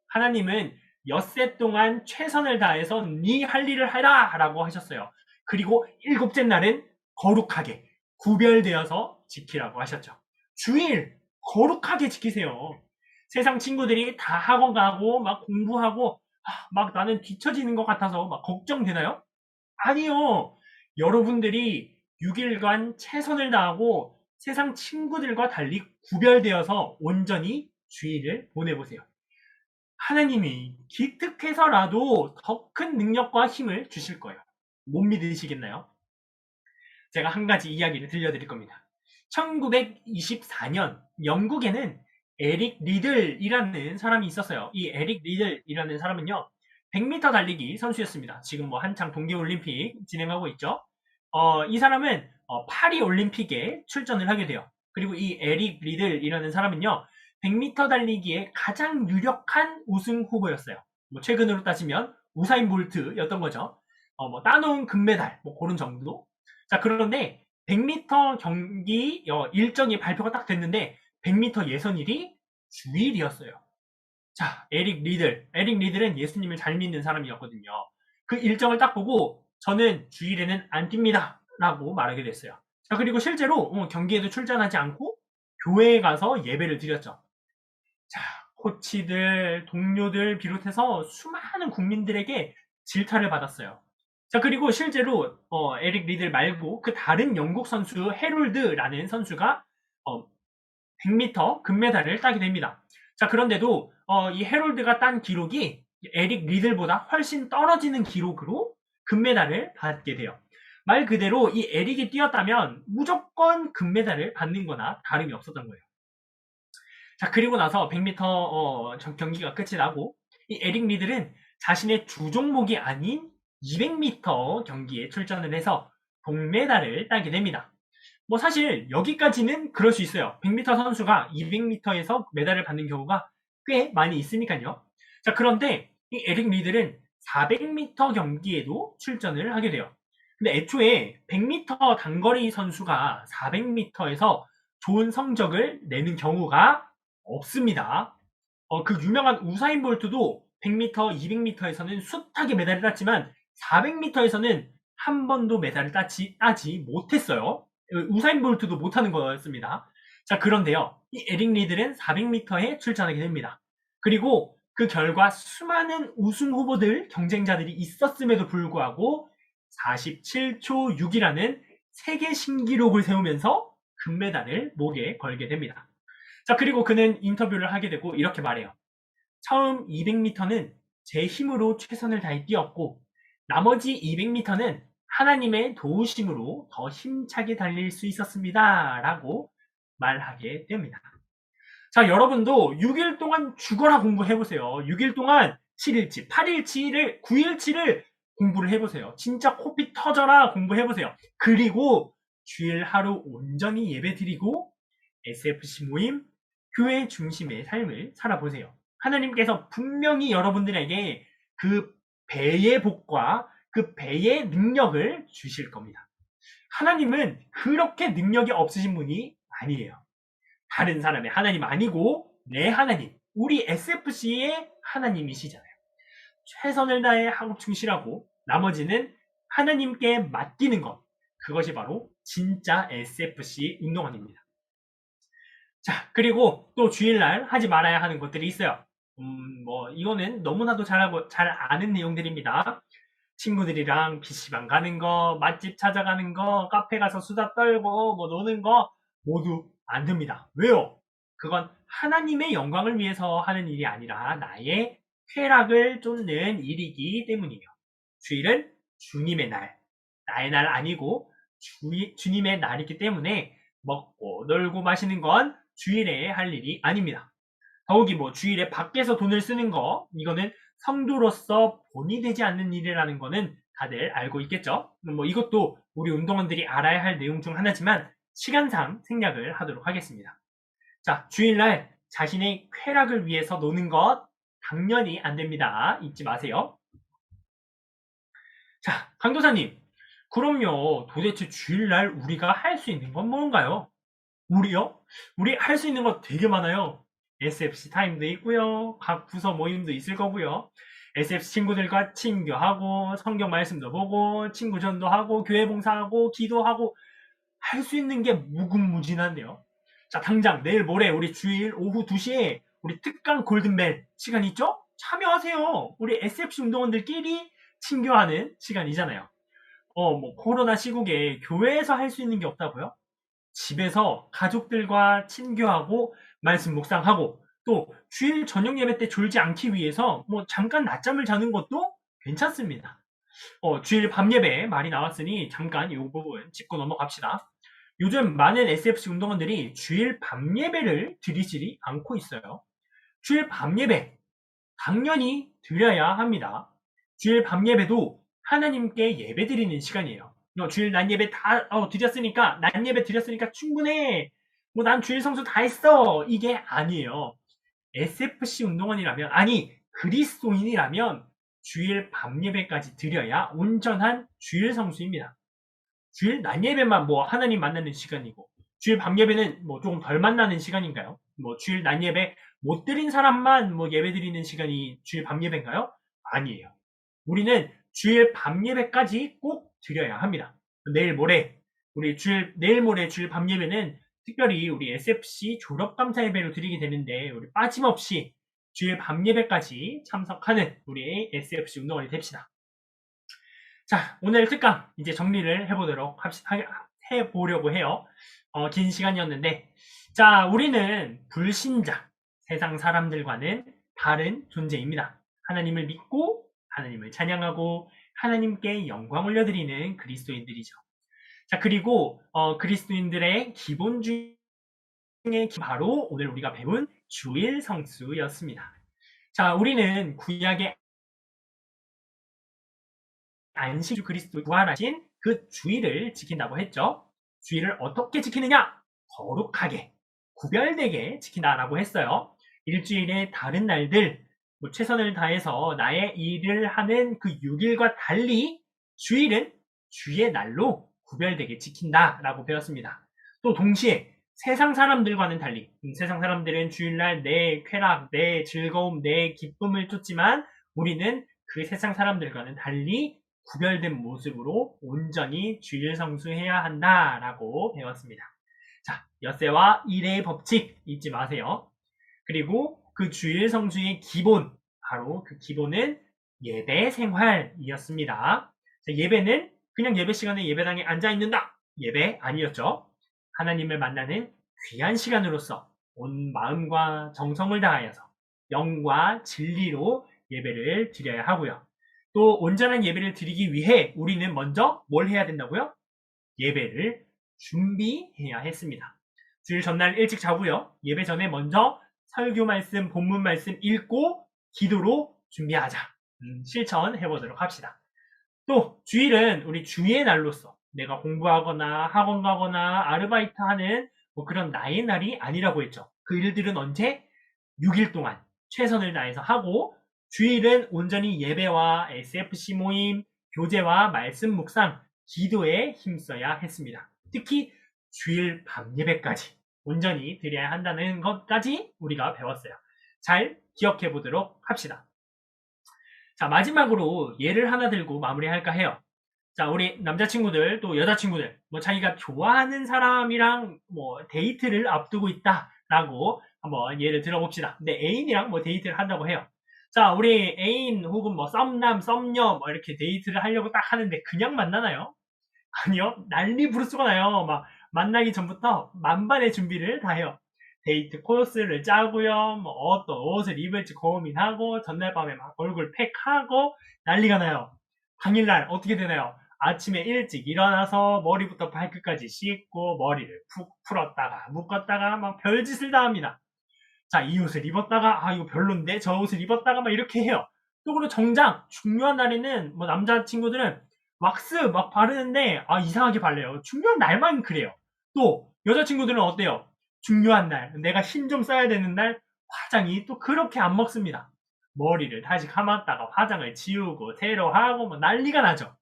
하나님은 엿새 동안 최선을 다해서 네 할 일을 해라 라고 하셨어요. 그리고 일곱째 날은 거룩하게 구별되어서 지키라고 하셨죠. 주일 거룩하게 지키세요. 세상 친구들이 다 학원 가고 막 공부하고 막 나는 뒤처지는 것 같아서 막 걱정되나요? 아니요. 여러분들이 6일간 최선을 다하고 세상 친구들과 달리 구별되어서 온전히 주일을 보내보세요. 하나님이 기특해서라도 더 큰 능력과 힘을 주실 거예요. 못 믿으시겠나요? 제가 한 가지 이야기를 들려드릴 겁니다. 1924년 영국에는 에릭 리들이라는 사람이 있었어요. 이 에릭 리들이라는 사람은요, 100m 달리기 선수였습니다. 지금 한창 동계올림픽 진행하고 있죠. 이 사람은 파리 올림픽에 출전을 하게 돼요. 그리고 이 에릭 리들이라는 사람은요, 100m 달리기의 가장 유력한 우승 후보였어요. 최근으로 따지면 우사인 볼트였던 거죠. 따놓은 금메달, 그런 정도. 자, 그런데 100m 경기 일정이 발표가 딱 됐는데 100m 예선일이 주일이었어요. 자, 에릭 리들은 예수님을 잘 믿는 사람이었거든요. 그 일정을 딱 보고 저는 주일에는 안 뜁니다 라고 말하게 됐어요. 자, 그리고 실제로 경기에도 출전하지 않고 교회에 가서 예배를 드렸죠. 자, 코치들, 동료들 비롯해서 수많은 국민들에게 질타를 받았어요. 자, 그리고 실제로 에릭 리들 말고 그 다른 영국 선수 해롤드라는 선수가 100m 금메달을 따게 됩니다. 자, 그런데도 이 해롤드가 딴 기록이 에릭 리들보다 훨씬 떨어지는 기록으로 금메달을 받게 돼요. 말 그대로 이 에릭이 뛰었다면 무조건 금메달을 받는 거나 다름이 없었던 거예요. 자, 그리고 나서 100m 경기가 끝이 나고 이 에릭 리들은 자신의 주 종목이 아닌 200m 경기에 출전을 해서 동메달을 따게 됩니다. 사실 여기까지는 그럴 수 있어요. 100m 선수가 200m에서 메달을 받는 경우가 꽤 많이 있으니까요. 자, 그런데 이 에릭 리들은 400m 경기에도 출전을 하게 돼요. 근데 애초에 100m 단거리 선수가 400m에서 좋은 성적을 내는 경우가 없습니다. 그 유명한 우사인 볼트도 100m, 200m에서는 숱하게 메달을 땄지만 400m에서는 한 번도 메달을 따지 못했어요. 우사인 볼트도 못하는 거였습니다. 자, 그런데요, 이 에릭 리들은 400m에 출전하게 됩니다. 그리고 그 결과 수많은 우승 후보들, 경쟁자들이 있었음에도 불구하고 47초 6이라는 세계 신기록을 세우면서 금메달을 목에 걸게 됩니다. 자, 그리고 그는 인터뷰를 하게 되고 이렇게 말해요. 처음 200m는 제 힘으로 최선을 다해 뛰었고 나머지 200m는 하나님의 도우심으로 더 힘차게 달릴 수 있었습니다 라고 말하게 됩니다. 자, 여러분도 6일 동안 죽어라 공부해보세요. 6일 동안 7일치, 8일치를, 9일치를 공부를 해보세요. 진짜 코피 터져라 공부해보세요. 그리고 주일 하루 온전히 예배드리고 SFC 모임, 교회 중심의 삶을 살아보세요. 하나님께서 분명히 여러분들에게 그 배의 복과 그 배의 능력을 주실 겁니다. 하나님은 그렇게 능력이 없으신 분이 아니에요. 다른 사람의 하나님 아니고 내 하나님, 우리 SFC의 하나님이시잖아요. 최선을 다해 학업 충실하고 나머지는 하나님께 맡기는 것, 그것이 바로 진짜 SFC 운동원입니다. 자, 그리고 또 주일날 하지 말아야 하는 것들이 있어요. 이거는 너무나도 잘 아는 내용들입니다. 친구들이랑 PC방 가는 거, 맛집 찾아가는 거, 카페 가서 수다 떨고 뭐 노는 거 모두 안 됩니다. 왜요? 그건 하나님의 영광을 위해서 하는 일이 아니라 나의 쾌락을 쫓는 일이기 때문이에요. 주일은 주님의 날, 나의 날 아니고 주님의 날이기 때문에 먹고 놀고 마시는 건 주일에 할 일이 아닙니다. 더욱이 뭐 주일에 밖에서 돈을 쓰는 거, 이거는 성도로서 본이 되지 않는 일이라는 거는 다들 알고 있겠죠? 뭐 이것도 우리 운동원들이 알아야 할 내용 중 하나지만 시간상 생략을 하도록 하겠습니다. 자, 주일날 자신의 쾌락을 위해서 노는 것 당연히 안 됩니다. 잊지 마세요. 자, 강도사님, 그럼요. 도대체 주일날 우리가 할 수 있는 건 뭔가요? 우리요? 우리 할 수 있는 거 되게 많아요. SFC 타임도 있고요. 각 부서 모임도 있을 거고요. SFC 친구들과 친교하고 성경 말씀도 보고 친구전도 하고 교회 봉사하고 기도하고 할 수 있는 게 무궁무진한데요. 자, 당장 내일 모레 우리 주일 오후 2시에 우리 특강 골든벨 시간 있죠? 참여하세요. 우리 SFC 운동원들끼리 친교하는 시간이잖아요. 뭐 코로나 시국에 교회에서 할 수 있는 게 없다고요? 집에서 가족들과 친교하고 말씀 묵상하고 또 주일 저녁 예배 때 졸지 않기 위해서 뭐 잠깐 낮잠을 자는 것도 괜찮습니다. 주일 밤 예배 말이 나왔으니 잠깐 이 부분 짚고 넘어갑시다. 요즘 많은 SFC 운동원들이 주일 밤 예배를 드리지 않고 있어요. 주일 밤 예배 당연히 드려야 합니다. 주일 밤 예배도 하나님께 예배 드리는 시간이에요. 주일 낮 예배 다 드렸으니까 낮 예배 드렸으니까 충분해. 뭐 난 주일 성수 다 했어. 이게 아니에요. SFC 운동원이라면 아니 그리스도인이라면 주일 밤 예배까지 드려야 온전한 주일 성수입니다. 주일 낮 예배만 뭐 하나님 만나는 시간이고 주일 밤 예배는 뭐 조금 덜 만나는 시간인가요? 뭐 주일 낮 예배 못 드린 사람만 뭐 예배 드리는 시간이 주일 밤 예배인가요? 아니에요. 우리는 주일 밤 예배까지 꼭 드려야 합니다. 내일 모레 주일 밤 예배는 특별히 우리 SFC 졸업 감사 예배로 드리게 되는데 우리 빠짐없이 주일 밤 예배까지 참석하는 우리 SFC 운동원이 됩시다. 자, 오늘 특강 이제 정리를 해보려고 해요. 긴 시간이었는데, 자, 우리는 불신자, 세상 사람들과는 다른 존재입니다. 하나님을 믿고, 하나님을 찬양하고, 하나님께 영광 올려드리는 그리스도인들이죠. 자, 그리고, 그리스도인들의 기본 중에 바로 오늘 우리가 배운 주일 성수였습니다. 자, 우리는 구약의 안식주 그리스도 부활하신 그 주일을 지킨다고 했죠. 주일을 어떻게 지키느냐? 거룩하게, 구별되게 지킨다라고 했어요. 일주일의 다른 날들, 최선을 다해서 나의 일을 하는 그 6일과 달리 주일은 주의 날로 구별되게 지킨다라고 배웠습니다. 또 동시에 세상 사람들과는 달리 세상 사람들은 주일날 내 쾌락, 내 즐거움, 내 기쁨을 쫓지만 우리는 그 세상 사람들과는 달리 구별된 모습으로 온전히 주일 성수해야 한다라고 배웠습니다. 자, 엿새와 일의 법칙 잊지 마세요. 그리고 그 주일 성수의 기본, 바로 그 기본은 예배 생활이었습니다. 자, 예배는 그냥 예배 시간에 예배당에 앉아있는다. 예배 아니었죠. 하나님을 만나는 귀한 시간으로서 온 마음과 정성을 다하여서 영과 진리로 예배를 드려야 하고요. 또 온전한 예배를 드리기 위해 우리는 먼저 뭘 해야 된다고요? 예배를 준비해야 했습니다. 주일 전날 일찍 자고요. 예배 전에 먼저 설교 말씀, 본문 말씀 읽고 기도로 준비하자. 실천해 보도록 합시다. 또 주일은 우리 주의 날로서 내가 공부하거나 학원 가거나 아르바이트 하는 뭐 그런 나의 날이 아니라고 했죠. 그 일들은 언제? 6일 동안 최선을 다해서 하고 주일은 온전히 예배와 SFC 모임, 교제와 말씀 묵상, 기도에 힘써야 했습니다. 특히 주일 밤 예배까지 온전히 드려야 한다는 것까지 우리가 배웠어요. 잘 기억해 보도록 합시다. 자, 마지막으로 예를 하나 들고 마무리할까 해요. 자, 우리 남자친구들 또 여자친구들 뭐 자기가 좋아하는 사람이랑 뭐 데이트를 앞두고 있다라고 한번 예를 들어봅시다. 근데 애인이랑 뭐 데이트를 한다고 해요. 자, 우리 애인 혹은 뭐 썸남, 썸녀 뭐 이렇게 데이트를 하려고 딱 하는데 그냥 만나나요? 아니요. 난리 부르스가 나요. 막 만나기 전부터 만반의 준비를 다 해요. 데이트 코스를 짜고요. 뭐 어떤 옷을 입을지 고민하고 전날 밤에 막 얼굴 팩하고 난리가 나요. 당일날 어떻게 되나요? 아침에 일찍 일어나서 머리부터 발끝까지 씻고 머리를 푹 풀었다가 묶었다가 막 별짓을 다 합니다. 자, 이 옷을 입었다가 이거 별론데 저 옷을 입었다가 막 이렇게 해요. 또 그리고 정작 중요한 날에는 뭐 남자친구들은 왁스 막 바르는데 이상하게 발려요. 중요한 날만 그래요. 또 여자친구들은 어때요? 중요한 날 내가 힘 좀 써야 되는 날 화장이 또 그렇게 안 먹습니다. 머리를 다시 감았다가 화장을 지우고 새로 하고 뭐 난리가 나죠.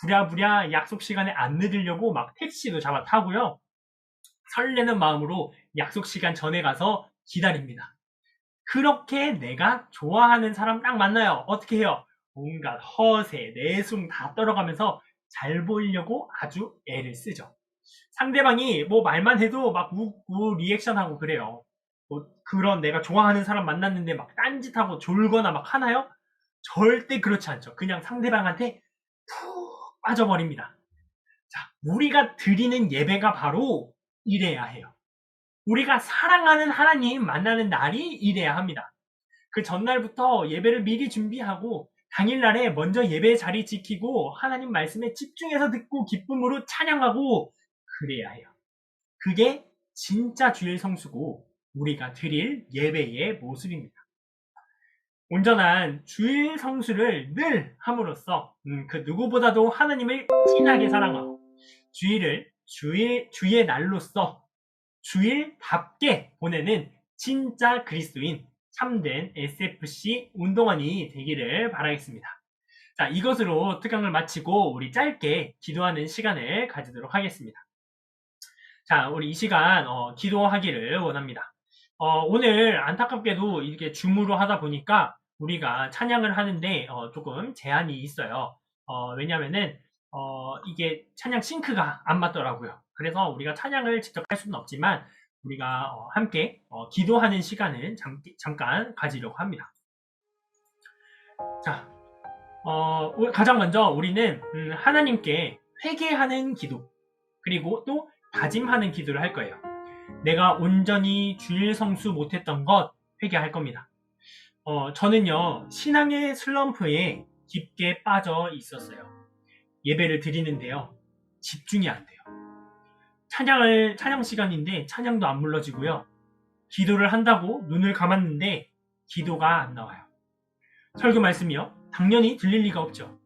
부랴부랴 약속 시간에 안 늦으려고 막 택시도 잡아 타고요. 설레는 마음으로 약속 시간 전에 가서 기다립니다. 그렇게 내가 좋아하는 사람 딱 만나요. 어떻게 해요? 온갖 허세, 내숭 다 떨어가면서 잘 보이려고 아주 애를 쓰죠. 상대방이 뭐 말만 해도 막 웃고 리액션하고 그래요. 뭐 그런 내가 좋아하는 사람 만났는데 막 딴짓하고 졸거나 막 하나요? 절대 그렇지 않죠. 그냥 상대방한테 푹 빠져버립니다. 자, 우리가 드리는 예배가 바로 이래야 해요. 우리가 사랑하는 하나님 만나는 날이 이래야 합니다. 그 전날부터 예배를 미리 준비하고 당일날에 먼저 예배 자리 지키고 하나님 말씀에 집중해서 듣고 기쁨으로 찬양하고 그래야 해요. 그게 진짜 주일 성수고 우리가 드릴 예배의 모습입니다. 온전한 주일 성수를 늘 함으로써 그 누구보다도 하나님을 진하게 사랑하고 주일을 주의 날로써 주일답게 보내는 진짜 그리스도인 참된 SFC 운동원이 되기를 바라겠습니다. 자, 이것으로 특강을 마치고 우리 짧게 기도하는 시간을 가지도록 하겠습니다. 자, 우리 이 시간 기도하기를 원합니다. 오늘 안타깝게도 이렇게 줌으로 하다 보니까 우리가 찬양을 하는데 조금 제한이 있어요. 왜냐면은 이게 찬양 싱크가 안 맞더라고요. 그래서 우리가 찬양을 직접 할 수는 없지만 우리가 함께 기도하는 시간을 잠깐 가지려고 합니다. 자, 가장 먼저 우리는 하나님께 회개하는 기도 그리고 또 다짐하는 기도를 할 거예요. 내가 온전히 주일 성수 못했던 것 회개할 겁니다. 저는요 신앙의 슬럼프에 깊게 빠져 있었어요. 예배를 드리는데요 집중이 안 돼요. 찬양 시간인데 찬양도 안 불러지고요. 기도를 한다고 눈을 감았는데 기도가 안 나와요. 설교 말씀이요? 당연히 들릴 리가 없죠.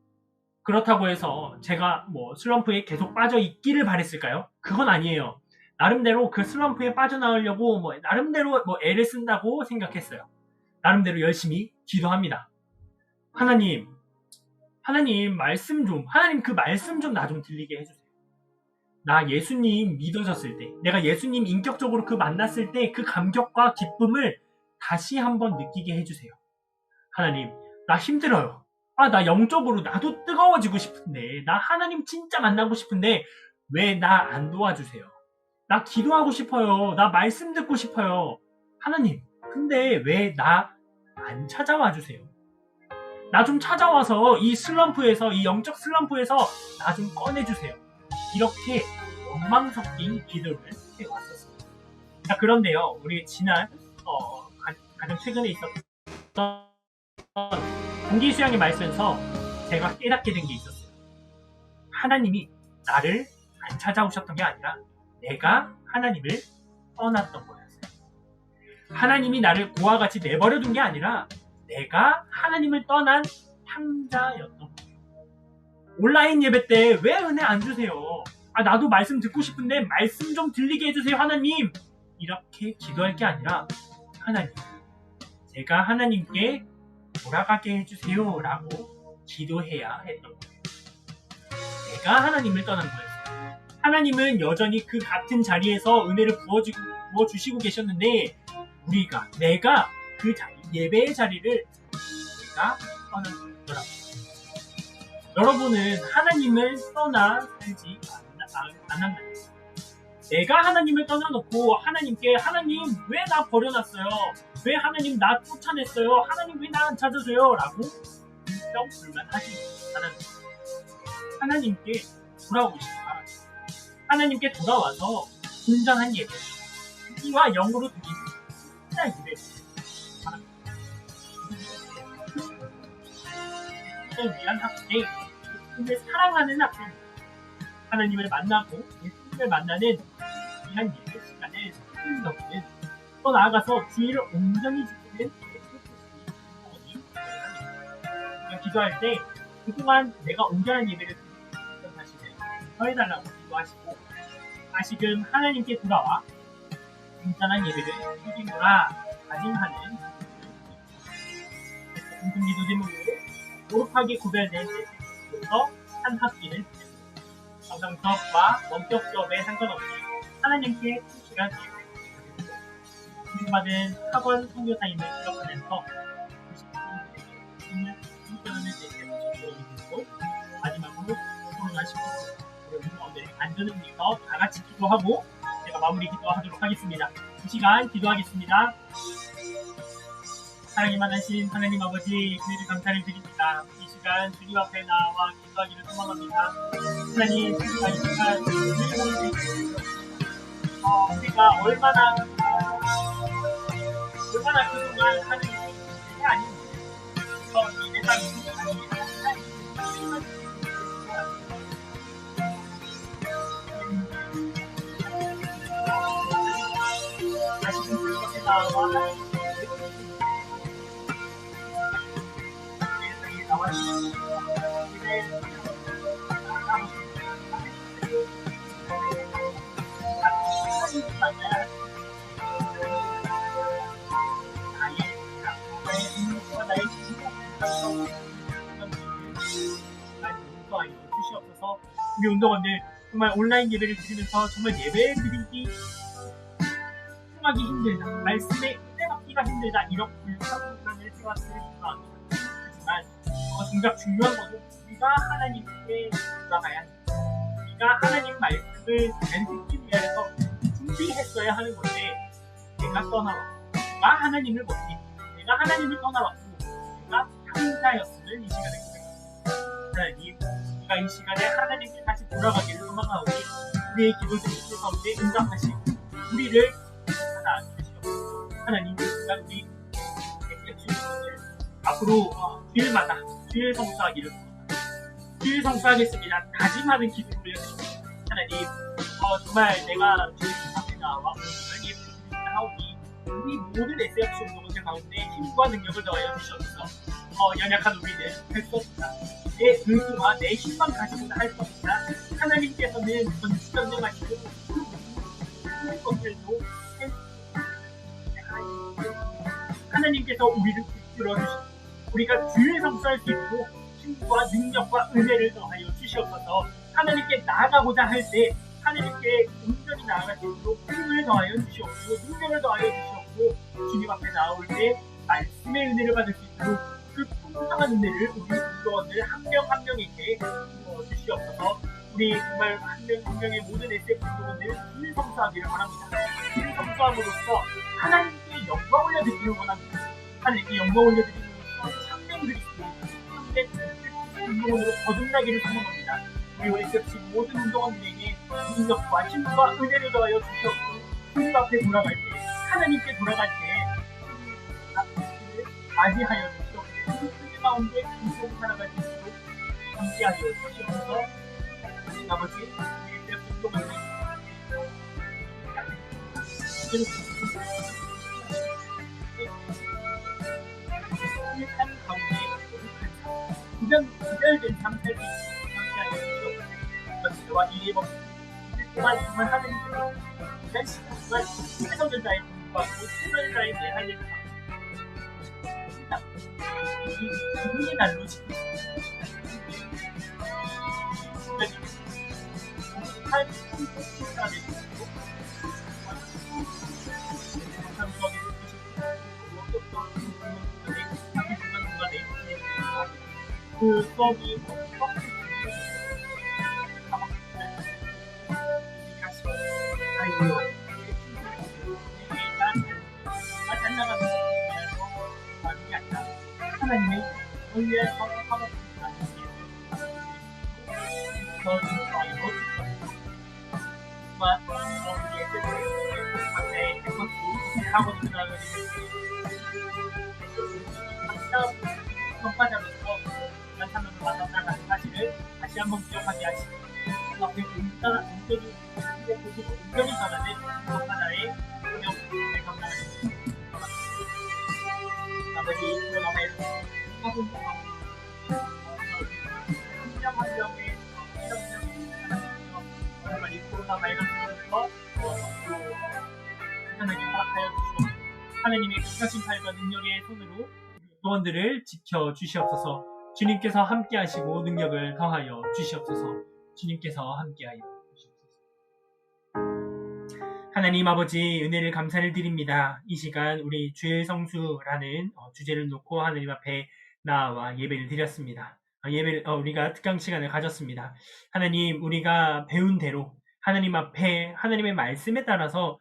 그렇다고 해서 제가 뭐 슬럼프에 계속 빠져 있기를 바랬을까요? 그건 아니에요. 나름대로 그 슬럼프에 빠져나오려고 나름대로 애를 쓴다고 생각했어요. 나름대로 열심히 기도합니다. 하나님 말씀 좀, 하나님 그 말씀 좀 나 좀 들리게 해주세요. 나 예수님 믿어졌을 때, 내가 예수님 인격적으로 그 만났을 때 그 감격과 기쁨을 다시 한번 느끼게 해주세요. 하나님, 나 힘들어요. 나 영적으로 나도 뜨거워지고 싶은데, 나 하나님 진짜 만나고 싶은데 왜 나 안 도와주세요? 나 기도하고 싶어요. 나 말씀 듣고 싶어요. 하나님, 근데 왜 나 안 찾아와 주세요? 나 좀 찾아와서 이 슬럼프에서, 이 영적 슬럼프에서 나 좀 꺼내주세요. 이렇게 원망 섞인 기도를 해왔었습니다. 자, 그런데요, 우리 지난 가장 최근에 있었던 동기 수양의 말씀에서 제가 깨닫게 된 게 있었어요. 하나님이 나를 안 찾아오셨던 게 아니라 내가 하나님을 떠났던 거였어요. 하나님이 나를 고와 같이 내버려둔 게 아니라 내가 하나님을 떠난 탕자였던 거예요. 온라인 예배 때 왜 은혜 안 주세요? 나도 말씀 듣고 싶은데 말씀 좀 들리게 해주세요, 하나님. 이렇게 기도할 게 아니라 하나님, 제가 하나님께 돌아가게 해주세요 라고 기도해야 했던 거예요. 내가 하나님을 떠난 거였어요. 하나님은 여전히 그 같은 자리에서 은혜를 부어주시고 계셨는데 내가 그 자리, 예배의 자리를 내가 떠난 거더라고요. 여러분은 하나님을 떠나 살지 않았나요? 내가 하나님을 떠나놓고 하나님께 하나님 왜 나 버려놨어요? 왜 하나님 나 쫓아냈어요? 하나님 왜 나 안 찾아줘요? 라고 불평불만하지 않은 하나님께 돌아오고 싶다. 하나님께 돌아와서 온전한 예배, 이와 영으로 드리는 진짜 예배 바랍니다. 위한 학생, 예수님을 사랑하는 학생, 하나님을 만나고 예수님을 만나는 위한 예배 시간을 넘기는, 또 나아가서 주의를 온전히 지키는 예수님이 합니다. 기도할 때 그동안 내가 온전한 예배를 드리는 사실을 더해달라고 기도하시고, 다시금 하나님께 돌아와 온전한 예배를 드리노라 다짐하는 공동기도 제목으로 거룩하게 구별된 예수님으로서 한 학기를 정상 수업과 원격 수업에 상관없이 하나님께 충실한 받은 학원 선교사임을 기억하면서 마지막으로 코로나19 오늘 안전을 위해서 다 같이 기도하고 제가 마무리 기도하도록 하겠습니다. 이 시간 기도하겠습니다. 사랑이 많으신 하나님 아버지, 주님을 감사를 드립니다. 이 시간 주님 앞에 나와 기도하기를 소망합니다. 하나님, 우리가 이 시간 우리가 얼마나 그동안 하나님의 일이 아닙니다. 이 세상이 다시 주님 앞에 나와 하나님의 주시옵소서. 우리 운동원들 정말 온라인 예배를 드리면서 정말 예배 드리기 하기 힘들다, 말씀에 은혜 받기가 힘들다, 이런 불평불만을 해왔을 겁니다. 하지만 정작 중요한 것은 우리가 하나님께 돌아가야 합니다. 우리가 하나님 말씀을 잘 듣기 위해서 준비했어야 하는 건데, 내가 떠나왔고, 내가 하나님을 못 믿고, 내가 하나님을 떠나왔고, 내가 상자였음을 이 시간에 고백합니다. 하나님, 우리가 이 시간에 하나님께 다시 돌아가기를 소망하오니 우리의 기도드리는 가운데 응답하시고 우리를 받아주시옵소서. 하나님, 이 시간 우리 주님을 앞으로 주일마다 주일 성수하기를 소망합니다. 주일 성수하겠습니다. 다짐하는 기도를 올려주십시오. 하나님, 정말 내가 주님 앞에 나와 오늘 예배를 하오니 우리 모든 SF 운동들 가운데 힘과 능력을 더하여 주시옵소서. 연약한 우리는 할 수 없다. 내 의지와 내 힘만 가지고는 할 수 없다. 하나님께서는 전지전능하시고 모든 것들도 하나님께서 우리를 붙들어주시고 우리가 주의 성수할 수 있도록 힘과 능력과 은혜를 더하여 주시옵소서. 하나님께 나아가고자 할 때 하나님께 온전히 나아갈 수 있도록 힘을 더하여 주시옵고 능력을 더하여 주시옵고, 주님 앞에 나올 때 말씀의 은혜를 받을 수 있도록 그 풍성한 은혜를 우리 운동원들 한 명 한 명에게 주시옵소서. 우리 정말 한 명 한 명의 모든 SF 운동원들 주일 성수하기를 바랍니다. 주일 성수함으로써 하나님께 영광 올려드리기를 원합니다. 하나님께 영광 올려드리면서 참된 그리스도, 참된 운동원으로 거듭나기를 소망합니다. 우리 SF 모든 운동원들에게 능력과 힘과 은혜를 더하여 주시옵고, 주님 앞에 돌아갈 때, 하나님께 돌아갈 때 맞이하여 주시옵고 그 가운데 인생을 살아갈 수 있도록 함께하여 주시옵소서. 나머지 우리 운동원들 삶 가운데 구별된 삶 살기 함께하여 주시옵소서. 저와 이 앨범 동안 정말 하나님께서 지난 시간 동안 최선을 다해 공부하고 최선을 다해 내 할 일을 합니다. 이 기분의 날로 지금 한 시간을 주시고 항상 수업이 그 수업이 다시 아이고 잘 나가면 하나님의 위해서 하고 있습니다. 더 중요하게 또한 우리의 각자의 에포트 하고 싶다는 평가자로서 연산을 받았다는 사실을 다시 한번 기억하게 하시고 앞에 온전히 변화된 평가자의 운영을 감당하십니다. 나머지 코로나 바이러스 신장 환경에 이 코로나 바이러스부터 안전하게 허락하여 주시고 하나님의 극하신 팔과 능력의 손으로 구원들을 지켜 주시옵소서. 주님께서 함께 하시고 능력을 더하여 주시옵소서. 주님께서 함께하여 주시옵소서. 하나님 아버지 은혜를 감사를 드립니다. 이 시간 우리 주일 성수라는 주제를 놓고 하나님 앞에 나와 예배를 드렸습니다. 우리가 특강 시간을 가졌습니다. 하나님 우리가 배운 대로 하나님 앞에 하나님의 말씀에 따라서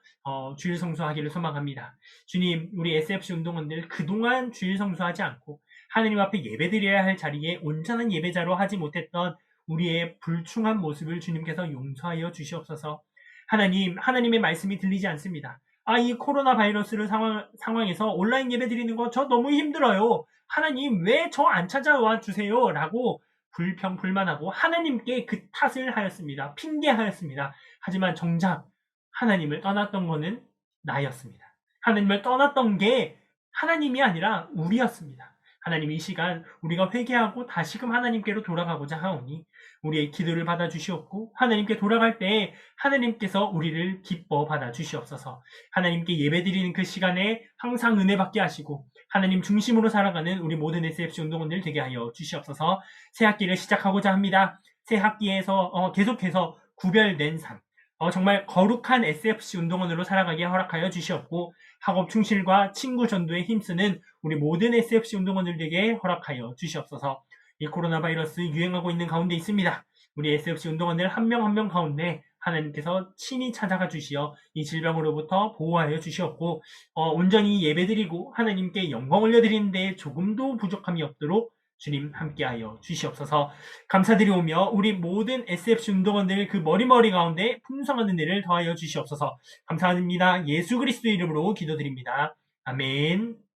주일 성수하기를 소망합니다. 주님 우리 SFC 운동원들 그동안 주일 성수하지 않고 하나님 앞에 예배드려야 할 자리에 온전한 예배자로 하지 못했던 우리의 불충한 모습을 주님께서 용서하여 주시옵소서. 하나님의 말씀이 들리지 않습니다. 이 코로나 바이러스를 상황에서 온라인 예배 드리는 거 저 너무 힘들어요. 하나님 왜 저 안 찾아와 주세요? 라고 불평불만하고 하나님께 그 탓을 하였습니다. 핑계하였습니다. 하지만 정작 하나님을 떠났던 거는 나였습니다. 하나님을 떠났던 게 하나님이 아니라 우리였습니다. 하나님 이 시간 우리가 회개하고 다시금 하나님께로 돌아가고자 하오니 우리의 기도를 받아주시옵고 하나님께 돌아갈 때 하나님께서 우리를 기뻐 받아주시옵소서. 하나님께 예배드리는 그 시간에 항상 은혜 받게 하시고 하나님 중심으로 살아가는 우리 모든 SFC 운동원들 되게 하여 주시옵소서. 새 학기를 시작하고자 합니다. 새 학기에서 계속해서 구별된 삶, 정말 거룩한 SFC 운동원으로 살아가게 허락하여 주시옵고 학업 충실과 친구 전도에 힘쓰는 우리 모든 SFC 운동원들에게 허락하여 주시옵소서. 이 코로나 바이러스 유행하고 있는 가운데 있습니다. 우리 SFC 운동원들 한 명 한 명 가운데 하나님께서 친히 찾아가 주시어 이 질병으로부터 보호하여 주시옵고 온전히 예배드리고 하나님께 영광 올려드리는 데 조금도 부족함이 없도록 주님 함께하여 주시옵소서. 감사드리오며 우리 모든 SFC 운동원들 그 머리머리 가운데 풍성한 은혜를 더하여 주시옵소서. 감사드립니다. 예수 그리스도의 이름으로 기도드립니다. 아멘.